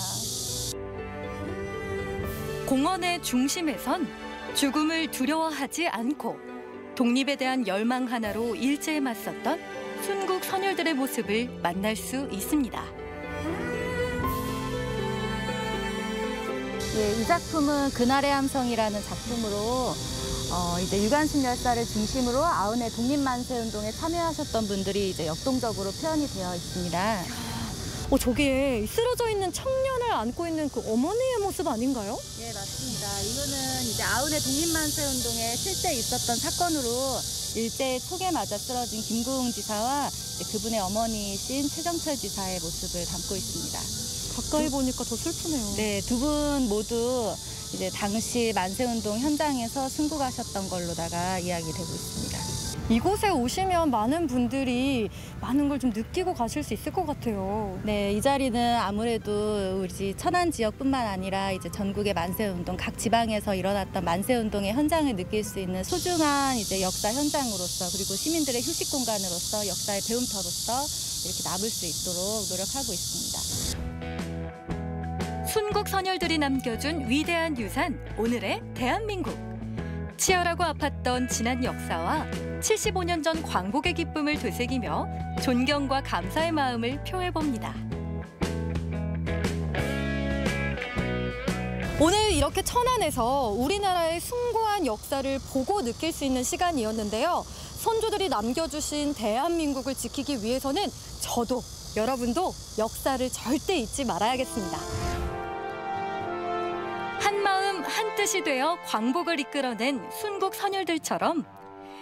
공원의 중심에선 죽음을 두려워하지 않고 독립에 대한 열망 하나로 일제에 맞섰던 순국 선열들의 모습을 만날 수 있습니다. 예, 이 작품은 그날의 함성이라는 작품으로 이제 유관순 열사를 중심으로 아흔의 독립만세운동에 참여하셨던 분들이 이제 역동적으로 표현이 되어 있습니다. 저기에 쓰러져 있는 청년을 안고 있는 그 어머니의 모습 아닌가요? 예, 맞습니다. 이거는 이제 아흔의 독립만세운동에 실제 있었던 사건으로 일제 총에 맞아 쓰러진 김구웅 지사와 그분의 어머니이신 최정철 지사의 모습을 담고 있습니다. 가까이 보니까 더 슬프네요. 네, 두 분 모두 이제 당시 만세운동 현장에서 순국하셨던 걸로다가 이야기되고 있습니다. 이곳에 오시면 많은 분들이 많은 걸 좀 느끼고 가실 수 있을 것 같아요. 네, 이 자리는 아무래도 우리 천안 지역뿐만 아니라 이제 전국의 만세운동, 각 지방에서 일어났던 만세운동의 현장을 느낄 수 있는 소중한 이제 역사 현장으로서 그리고 시민들의 휴식 공간으로서 역사의 배움터로서 이렇게 남을 수 있도록 노력하고 있습니다. 순국 선열들이 남겨준 위대한 유산, 오늘의 대한민국. 치열하고 아팠던 지난 역사와 75년 전 광복의 기쁨을 되새기며 존경과 감사의 마음을 표해봅니다. 오늘 이렇게 천안에서 우리나라의 숭고한 역사를 보고 느낄 수 있는 시간이었는데요. 선조들이 남겨주신 대한민국을 지키기 위해서는 저도 여러분도 역사를 절대 잊지 말아야겠습니다. 한마음 한뜻이 되어 광복을 이끌어낸 순국 선열들처럼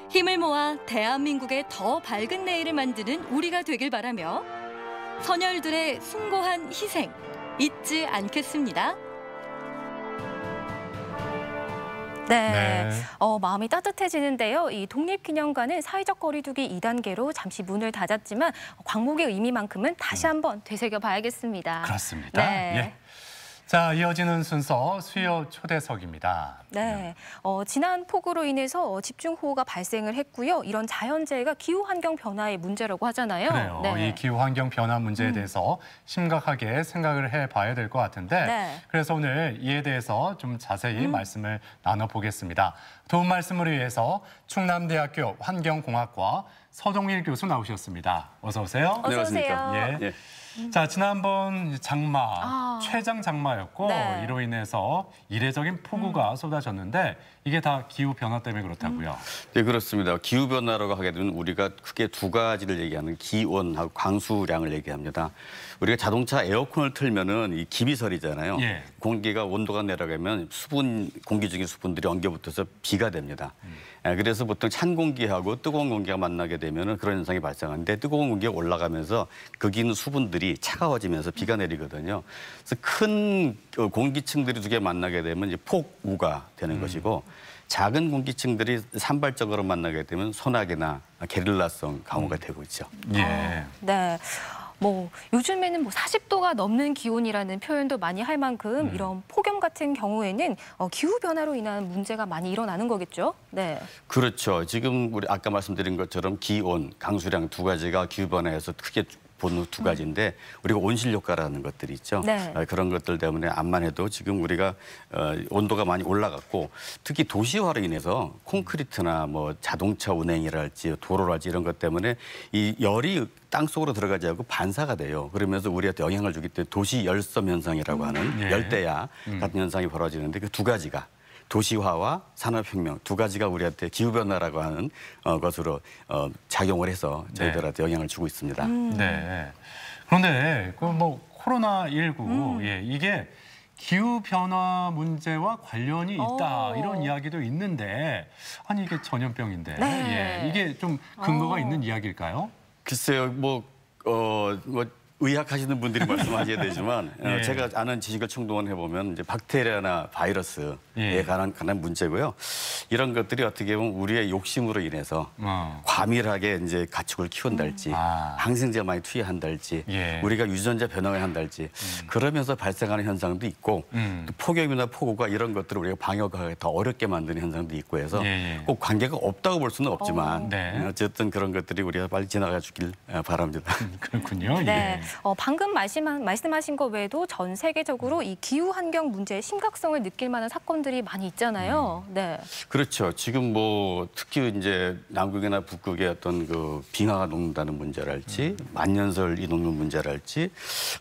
힘을 모아 대한민국의 더 밝은 내일을 만드는 우리가 되길 바라며 선열들의 숭고한 희생 잊지 않겠습니다. 네, 마음이 따뜻해지는데요. 이 독립기념관은 사회적 거리두기 2단계로 잠시 문을 닫았지만 광복의 의미만큼은 다시 한번 되새겨봐야겠습니다. 그렇습니다. 네. 예. 자, 이어지는 순서 수요 초대석입니다. 네, 지난 폭우로 인해서 집중호우가 발생을 했고요. 이런 자연재해가 기후환경 변화의 문제라고 하잖아요. 그래요. 네. 이 기후환경 변화 문제에 대해서 심각하게 생각을 해봐야 될 것 같은데 네. 그래서 오늘 이에 대해서 좀 자세히 말씀을 나눠보겠습니다. 도움 말씀을 위해서 충남대학교 환경공학과 서동일 교수 나오셨습니다. 어서 오세요. 어서 오세요. 예. 자, 지난번 장마, 최장 장마였고 네. 이로 인해서 이례적인 폭우가 쏟아졌는데 이게 다 기후변화 때문에 그렇다고요? 네, 그렇습니다. 기후변화라고 하게 되면 우리가 크게 두 가지를 얘기하는 기온하고 강수량을 얘기합니다. 우리가 자동차 에어컨을 틀면은 이 기비설이잖아요. 예. 공기가 온도가 내려가면 공기 중에 수분들이 엉겨붙어서 비가 됩니다. 그래서 보통 찬 공기하고 뜨거운 공기가 만나게 되면 그런 현상이 발생하는데 뜨거운 공기가 올라가면서 거기 있는 수분들이 차가워지면서 비가 내리거든요. 그래서 큰 공기층들이 두 개 만나게 되면 이제 폭우가 되는 것이고 작은 공기층들이 산발적으로 만나게 되면 소나기나 게릴라성 강우가 되고 있죠. 예. 네. 요즘에는 40도가 넘는 기온이라는 표현도 많이 할 만큼 이런 폭염 같은 경우에는 기후 변화로 인한 문제가 많이 일어나는 거겠죠? 네. 그렇죠. 지금 우리 아까 말씀드린 것처럼 기온, 강수량 두 가지가 기후 변화에서 크게 보는 두 가지인데 우리가 온실 효과라는 것들이 있죠. 네. 그런 것들 때문에 암만 해도 지금 우리가 온도가 많이 올라갔고 특히 도시화로 인해서 콘크리트나 자동차 운행이랄지 도로랄지 이런 것 때문에 이 열이 땅속으로 들어가지 않고 반사가 돼요. 그러면서 우리한테 영향을 주기 때문에 도시 열섬 현상이라고 하는 열대야 같은 현상이 벌어지는데 그 두 가지가 도시화와 산업혁명 두 가지가 우리한테 기후변화라고 하는 것으로 작용을 해서 저희들한테 영향을 주고 있습니다. 네. 그런데 코로나19 이게 기후변화 문제와 관련이 있다 이런 이야기도 있는데 아니 이게 전염병인데 이게 좀 근거가 있는 이야기일까요? 글쎄요, 의학하시는 분들이 말씀하셔야 되지만 제가 아는 지식을 총동원해 보면 이제 박테리아나 바이러스에 관한 문제고요. 이런 것들이 어떻게 보면 우리의 욕심으로 인해서 과밀하게 이제 가축을 키운달지 항생제 많이 투여한달지 우리가 유전자 변형을 한달지 그러면서 발생하는 현상도 있고 또 폭염이나 폭우가 이런 것들을 우리가 방역하기 더 어렵게 만드는 현상도 있고 해서 꼭 관계가 없다고 볼 수는 없지만 어쨌든 그런 것들이 우리가 빨리 지나가 주길 바랍니다. 그렇군요. 네. 방금 말씀하신 것 외에도 전 세계적으로 이 기후 환경 문제의 심각성을 느낄 만한 사건들이 많이 있잖아요. 네. 그렇죠. 지금 특히 이제 남극이나 북극의 어떤 그 빙하가 녹는다는 문제랄지 만년설이 녹는 문제랄지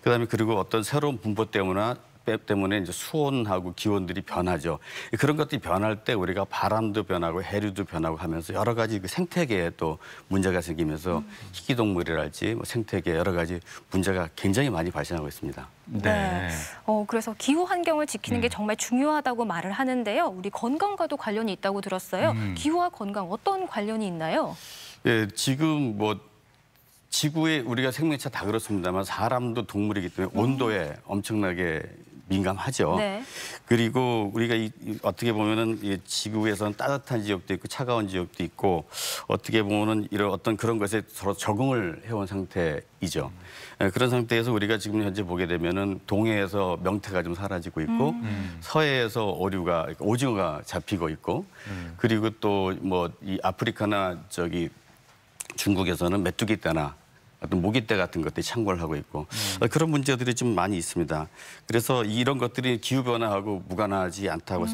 그다음에 그리고 어떤 새로운 분포 때문에 때문에 이제 수온하고 기온들이 변하죠. 그런 것들이 변할 때 우리가 바람도 변하고 해류도 변하고 하면서 여러 가지 그 생태계에 또 문제가 생기면서 희귀동물이랄지 뭐 생태계 여러 가지 문제가 굉장히 많이 발생하고 있습니다. 네. 그래서 기후 환경을 지키는 게 정말 중요하다고 말을 하는데요. 우리 건강과도 관련이 있다고 들었어요. 기후와 건강 어떤 관련이 있나요? 예, 지금 뭐 지구에 우리가 생명체 다 그렇습니다만 사람도 동물이기 때문에 온도에 엄청나게 민감하죠. 네. 그리고 우리가 어떻게 보면은 이 지구에서는 따뜻한 지역도 있고 차가운 지역도 있고 어떻게 보면은 이런 어떤 그런 것에 서로 적응을 해온 상태이죠. 그런 상태에서 우리가 지금 현재 보게 되면은 동해에서 명태가 좀 사라지고 있고 서해에서 오징어가 잡히고 있고 그리고 또 뭐 이 아프리카나 저기 중국에서는 메뚜기떼나 어떤 모기떼 같은 것들이 창궐을 하고 있고 그런 문제들이 좀 많이 있습니다. 그래서 이런 것들이 기후변화하고 무관하지 않다고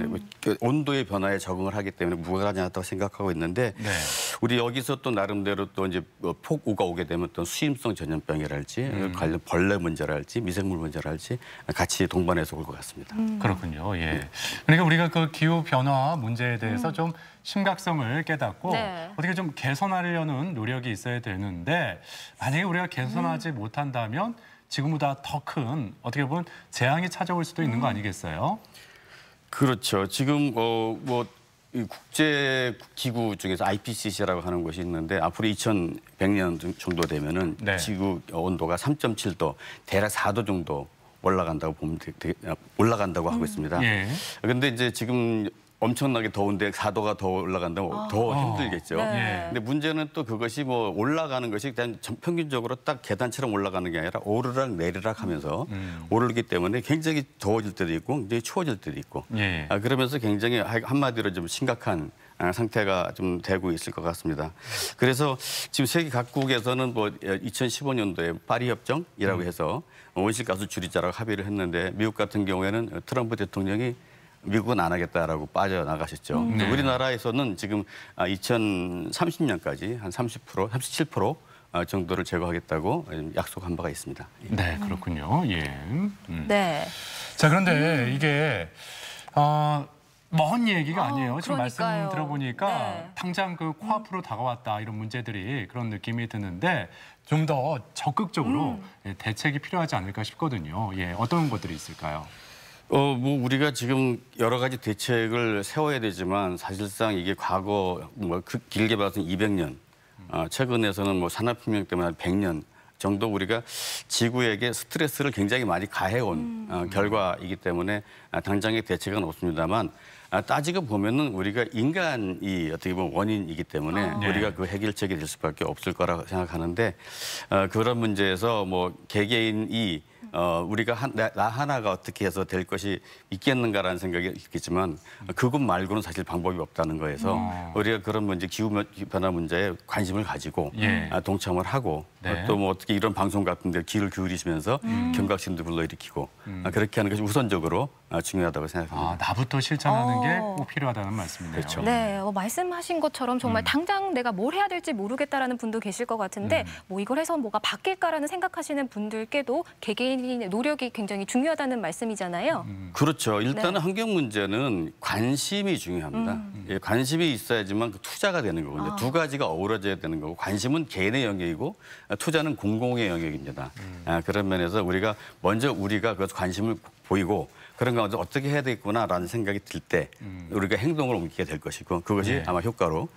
온도의 변화에 적응을 하기 때문에 무관하지 않다고 생각하고 있는데 우리 여기서 또 나름대로 또 이제 폭우가 오게 되면 또 수임성 전염병이랄지 관련 벌레 문제랄지 미생물 문제랄지 같이 동반해서 올 것 같습니다. 그렇군요. 예. 그러니까 우리가 그 기후변화 문제에 대해서 좀 심각성을 깨닫고 어떻게 좀 개선하려는 노력이 있어야 되는데 만약에 우리가 개선하지 못한다면 지금보다 더 큰 어떻게 보면 재앙이 찾아올 수도 있는 거 아니겠어요? 그렇죠. 지금 뭐 국제 기구 중에서 IPCC라고 하는 것이 있는데 앞으로 2100년 정도 되면은 지구 온도가 3.7도, 대략 4도 정도 올라간다고 올라간다고 하고 있습니다. 그런데 이제 지금 엄청나게 더운데 4도가 더 올라간다면 더 힘들겠죠. 근데 문제는 또 그것이 뭐 올라가는 것이 그냥 평균적으로 딱 계단처럼 올라가는 게 아니라 오르락 내리락 하면서 오르기 때문에 굉장히 더워질 때도 있고 굉장히 추워질 때도 있고 그러면서 굉장히 한마디로 좀 심각한 상태가 좀 되고 있을 것 같습니다. 그래서 지금 세계 각국에서는 뭐 2015년도에 파리 협정이라고 해서 온실가스 줄이자라고 합의를 했는데 미국 같은 경우에는 트럼프 대통령이 미국은 안 하겠다라고 빠져나가셨죠. 우리나라에서는 지금 2030년까지 한 30%, 37% 정도를 제거하겠다고 약속한 바가 있습니다. 네, 그렇군요. 예. 네. 자, 그런데 이게 먼 얘기가 아니에요. 지금 말씀 들어보니까 당장 그 코앞으로 다가왔다 이런 문제들이 그런 느낌이 드는데 좀 더 적극적으로 대책이 필요하지 않을까 싶거든요. 예, 어떤 것들이 있을까요? 뭐 우리가 지금 여러 가지 대책을 세워야 되지만 사실상 이게 과거 뭐 길게 봐서는 200년, 최근에서는 뭐 산업혁명 때문에 한 100년 정도 우리가 지구에게 스트레스를 굉장히 많이 가해온 결과이기 때문에 당장의 대책은 없습니다만 따지고 보면은 우리가 인간이 어떻게 보면 원인이기 때문에 우리가 그 해결책이 될 수밖에 없을 거라고 생각하는데 그런 문제에서 뭐 개개인이 우리가 나 하나가 어떻게 해서 될 것이 있겠는가라는 생각이 있겠지만 그것 말고는 사실 방법이 없다는 거에서 우리가 그런 문제 기후변화 문제에 관심을 가지고 동참을 하고 또 뭐 어떻게 이런 방송 같은 데 귀를 기울이시면서 경각심도 불러일으키고 그렇게 하는 것이 우선적으로 중요하다고 생각합니다. 나부터 실천하는 게 꼭 필요하다는 말씀이네요. 그렇죠. 네, 말씀하신 것처럼 정말 당장 내가 뭘 해야 될지 모르겠다라는 분도 계실 것 같은데 뭐 이걸 해서 뭐가 바뀔까라는 생각하시는 분들께도 개개인의 노력이 굉장히 중요하다는 말씀이잖아요. 그렇죠. 일단은 환경 문제는 관심이 중요합니다. 관심이 있어야지만 그 투자가 되는 거거든요. 두 가지가 어우러져야 되는 거고 관심은 개인의 영역이고 투자는 공공의 영역입니다. 그런 면에서 우리가 먼저 그 관심을 보이고 그런 가운데 어떻게 해야 되겠구나라는 생각이 들 때 우리가 행동을 옮기게 될 것이고 그것이 아마 효과로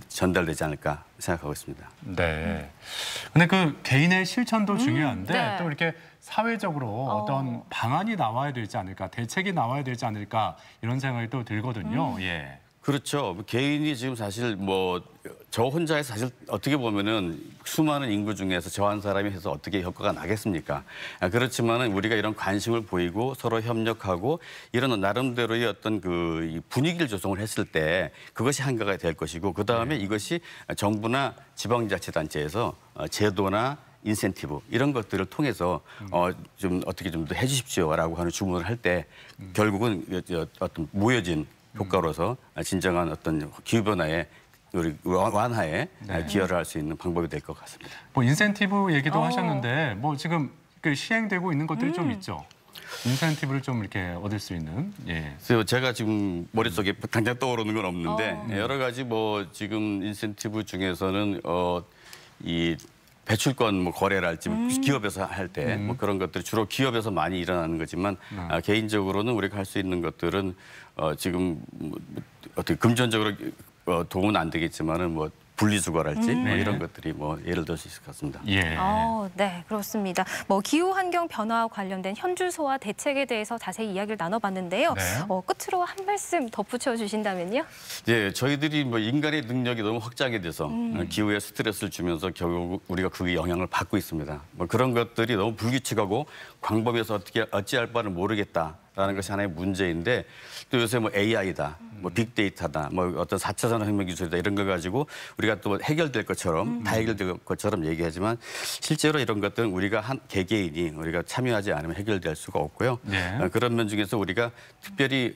전달되지 않을까 생각하고 있습니다. 네. 근데 그 개인의 실천도 중요한데 또 이렇게 사회적으로 어떤 방안이 나와야 되지 않을까, 대책이 나와야 되지 않을까 이런 생각이 또 들거든요. 예. 그렇죠. 개인이 지금 사실 뭐 저 혼자서 사실 어떻게 보면은 수많은 인구 중에서 저 한 사람이 해서 어떻게 효과가 나겠습니까? 그렇지만은 우리가 이런 관심을 보이고 서로 협력하고 이런 나름대로의 어떤 그 분위기를 조성을 했을 때 그것이 한가가 될 것이고 그 다음에 이것이 정부나 지방자치단체에서 제도나 인센티브 이런 것들을 통해서 좀 어떻게 좀 더 해주십시오라고 하는 주문을 할 때 결국은 어떤 모여진 효과로서 진정한 어떤 기후변화에 우리 완화에 기여를 할 수 있는 방법이 될 것 같습니다. 뭐 인센티브 얘기도 하셨는데 뭐 지금 그 시행되고 있는 것들이 좀 있죠. 인센티브를 좀 이렇게 얻을 수 있는. 예. 그래서 제가 지금 머릿속에 당장 떠오르는 건 없는데 여러 가지 뭐 지금 인센티브 중에서는 이 배출권 뭐 거래랄지 기업에서 할 때 뭐 그런 것들이 주로 기업에서 많이 일어나는 거지만 개인적으로는 우리가 할 수 있는 것들은 지금 어떻게 금전적으로 도움은 안 되겠지만은 뭐 분리수거랄지 뭐 이런 것들이 뭐 예를 들 수 있을 것 같습니다. 예. 네, 그렇습니다. 뭐 기후 환경 변화와 관련된 현주소와 대책에 대해서 자세히 이야기를 나눠봤는데요. 네. 끝으로 한 말씀 덧붙여 주신다면요. 예, 저희들이 뭐 인간의 능력이 너무 확장이 돼서 기후에 스트레스를 주면서 결국 우리가 그게 영향을 받고 있습니다. 뭐 그런 것들이 너무 불규칙하고 광범위해서 어떻게 어찌할 바를 모르겠다라는 것이 하나의 문제인데 또 요새 뭐 AI다, 뭐 빅데이터다, 뭐 어떤 4차 산업혁명 기술이다 이런 거 가지고 우리가 또 해결될 것처럼 다 해결될 것처럼 얘기하지만 실제로 이런 것들은 우리가 한 개개인이 우리가 참여하지 않으면 해결될 수가 없고요. 네. 그런 면 중에서 우리가 특별히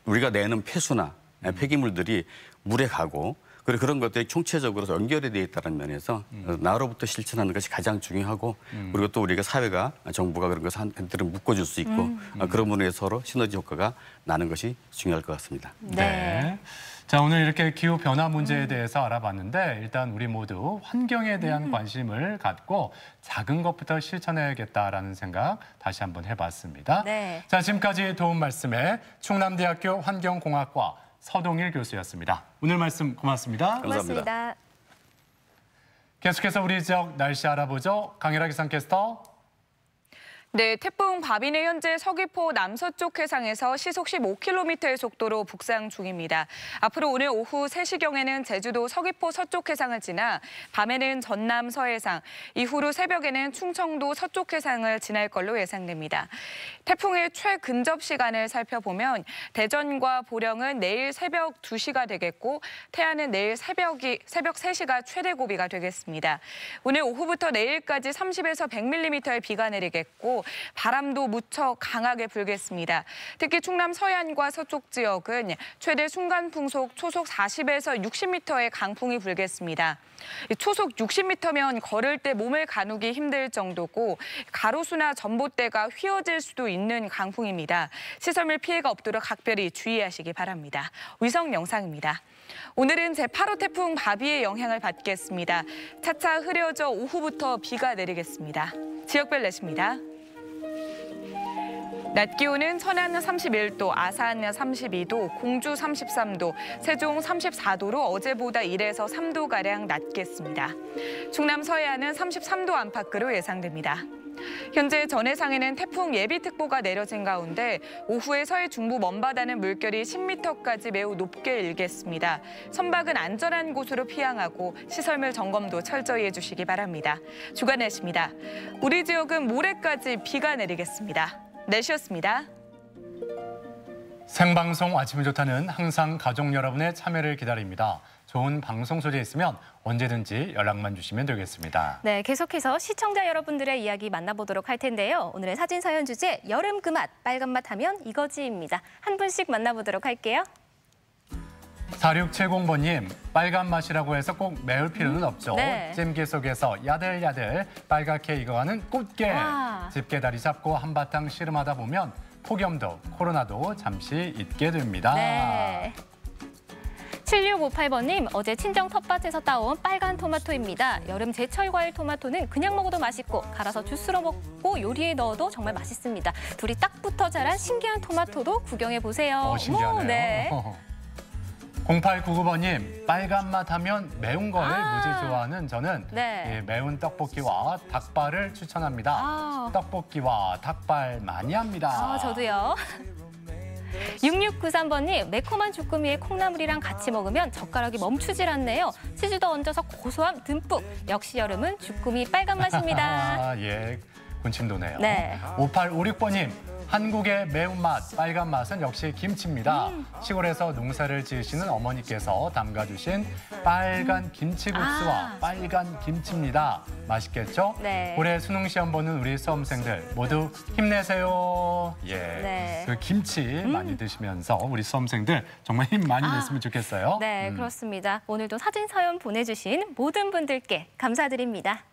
우리가 내는 폐수나 폐기물들이 물에 가고 그리고 그런 것들이 총체적으로 연결이 되어 있다는 면에서 나로부터 실천하는 것이 가장 중요하고 그리고 또 우리가 사회가 정부가 그런 것들을 묶어줄 수 있고 그런 부분에 서로 시너지 효과가 나는 것이 중요할 것 같습니다. 네. 자, 오늘 이렇게 기후 변화 문제에 대해서 알아봤는데 일단 우리 모두 환경에 대한 관심을 갖고 작은 것부터 실천해야겠다라는 생각 다시 한번 해봤습니다. 네. 자, 지금까지 도움 말씀에 충남대학교 환경공학과 서동일 교수였습니다. 오늘 말씀 고맙습니다. 고맙습니다. 계속해서 우리 지역 날씨 알아보죠. 강혜라 기상캐스터. 네, 태풍 바비는 현재 서귀포 남서쪽 해상에서 시속 15km의 속도로 북상 중입니다. 앞으로 오늘 오후 3시경에는 제주도 서귀포 서쪽 해상을 지나 밤에는 전남 서해상, 이후로 새벽에는 충청도 서쪽 해상을 지날 걸로 예상됩니다. 태풍의 최근접 시간을 살펴보면 대전과 보령은 내일 새벽 2시가 되겠고 태안은 내일 새벽 3시가 최대 고비가 되겠습니다. 오늘 오후부터 내일까지 30에서 100mm의 비가 내리겠고 바람도 무척 강하게 불겠습니다. 특히 충남 서해안과 서쪽 지역은 최대 순간풍속 초속 40에서 60m의 강풍이 불겠습니다. 초속 60m면 걸을 때 몸을 가누기 힘들 정도고 가로수나 전봇대가 휘어질 수도 있는 강풍입니다. 시설물 피해가 없도록 각별히 주의하시기 바랍니다. 위성 영상입니다. 오늘은 제8호 태풍 바비의 영향을 받겠습니다. 차차 흐려져 오후부터 비가 내리겠습니다. 지역별 날씨입니다. 낮 기온은 천안 31도, 아산 32도, 공주 33도, 세종 34도로 어제보다 1에서 3도가량 낮겠습니다. 충남 서해안은 33도 안팎으로 예상됩니다. 현재 전해상에는 태풍 예비특보가 내려진 가운데 오후에 서해 중부 먼바다는 물결이 10m까지 매우 높게 일겠습니다. 선박은 안전한 곳으로 피항하고 시설물 점검도 철저히 해주시기 바랍니다. 주간 날씨입니다. 우리 지역은 모레까지 비가 내리겠습니다. 날씨였습니다. 생방송 아침이 좋다는 항상 가족 여러분의 참여를 기다립니다. 좋은 방송 소재 있으면 언제든지 연락만 주시면 되겠습니다. 네, 계속해서 시청자 여러분들의 이야기 만나보도록 할 텐데요. 오늘의 사진 사연 주제 여름 그 맛, 빨간 맛 하면 이거지입니다. 한 분씩 만나보도록 할게요. 4670번님, 빨간 맛이라고 해서 꼭 매울 필요는 없죠. 네. 찜기 속에서 야들야들 빨갛게 익어가는 꽃게. 집게다리 잡고 한바탕 씨름하다 보면 폭염도 코로나도 잠시 잊게 됩니다. 네. 7658번님, 어제 친정 텃밭에서 따온 빨간 토마토입니다. 여름 제철 과일 토마토는 그냥 먹어도 맛있고 갈아서 주스로 먹고 요리에 넣어도 정말 맛있습니다. 둘이 딱 붙어 자란 신기한 토마토도 구경해 보세요. 신기하네요. 네. 0899번님, 빨간 맛 하면 매운 걸 무지 좋아하는 저는 네. 매운 떡볶이와 닭발을 추천합니다. 떡볶이와 닭발 많이 합니다. 저도요. 6693번님, 매콤한 주꾸미에 콩나물이랑 같이 먹으면 젓가락이 멈추질 않네요. 치즈도 얹어서 고소함 듬뿍. 역시 여름은 주꾸미 빨간 맛입니다. 예, 군침 도네요. 네. 5856번님, 한국의 매운맛, 빨간 맛은 역시 김치입니다. 시골에서 농사를 지으시는 어머니께서 담가주신 빨간 김치국수와 빨간 김치입니다. 맛있겠죠? 네. 올해 수능 시험 보는 우리 수험생들 모두 힘내세요. 예, 네. 그 김치 많이 드시면서 우리 수험생들 정말 힘 많이 냈으면 좋겠어요. 네, 그렇습니다. 오늘도 사진 사연 보내주신 모든 분들께 감사드립니다.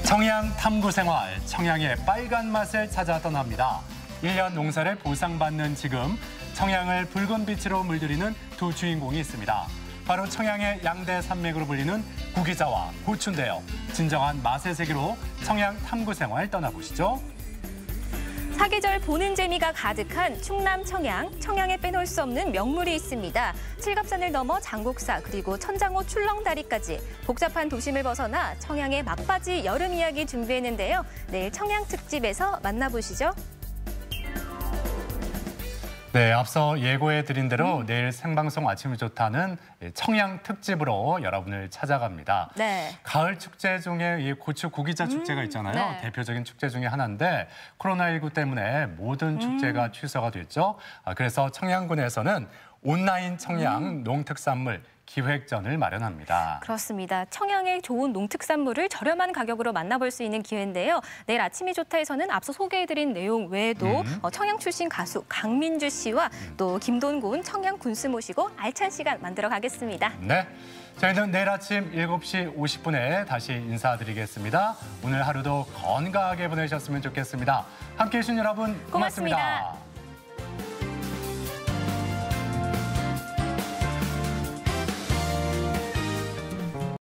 청양 탐구생활, 청양의 빨간 맛을 찾아 떠납니다. 1년 농사를 보상받는 지금 청양을 붉은 빛으로 물들이는 두 주인공이 있습니다. 바로 청양의 양대 산맥으로 불리는 구기자와 고추인데요. 진정한 맛의 세계로 청양 탐구생활 떠나보시죠. 사계절 보는 재미가 가득한 충남 청양, 청양에 빼놓을 수 없는 명물이 있습니다. 칠갑산을 넘어 장곡사 그리고 천장호 출렁다리까지 복잡한 도심을 벗어나 청양의 막바지 여름 이야기 준비했는데요. 내일 청양 특집에서 만나보시죠. 네, 앞서 예고해드린 대로 내일 생방송 아침이 좋다는 청양 특집으로 여러분을 찾아갑니다. 네. 가을 축제 중에 이 고추 구기자 축제가 있잖아요. 네. 대표적인 축제 중에 하나인데 코로나19 때문에 모든 축제가 취소가 됐죠. 그래서 청양군에서는 온라인 청양 농특산물 기획전을 마련합니다. 그렇습니다. 청양의 좋은 농특산물을 저렴한 가격으로 만나볼 수 있는 기회인데요. 내일 아침이 좋다에서는 앞서 소개해드린 내용 외에도 청양 출신 가수 강민주 씨와 또 김돈곤 청양 군수 모시고 알찬 시간 만들어 가겠습니다. 네, 저희는 내일 아침 7시 50분에 다시 인사드리겠습니다. 오늘 하루도 건강하게 보내셨으면 좋겠습니다. 함께해 주신 여러분 고맙습니다.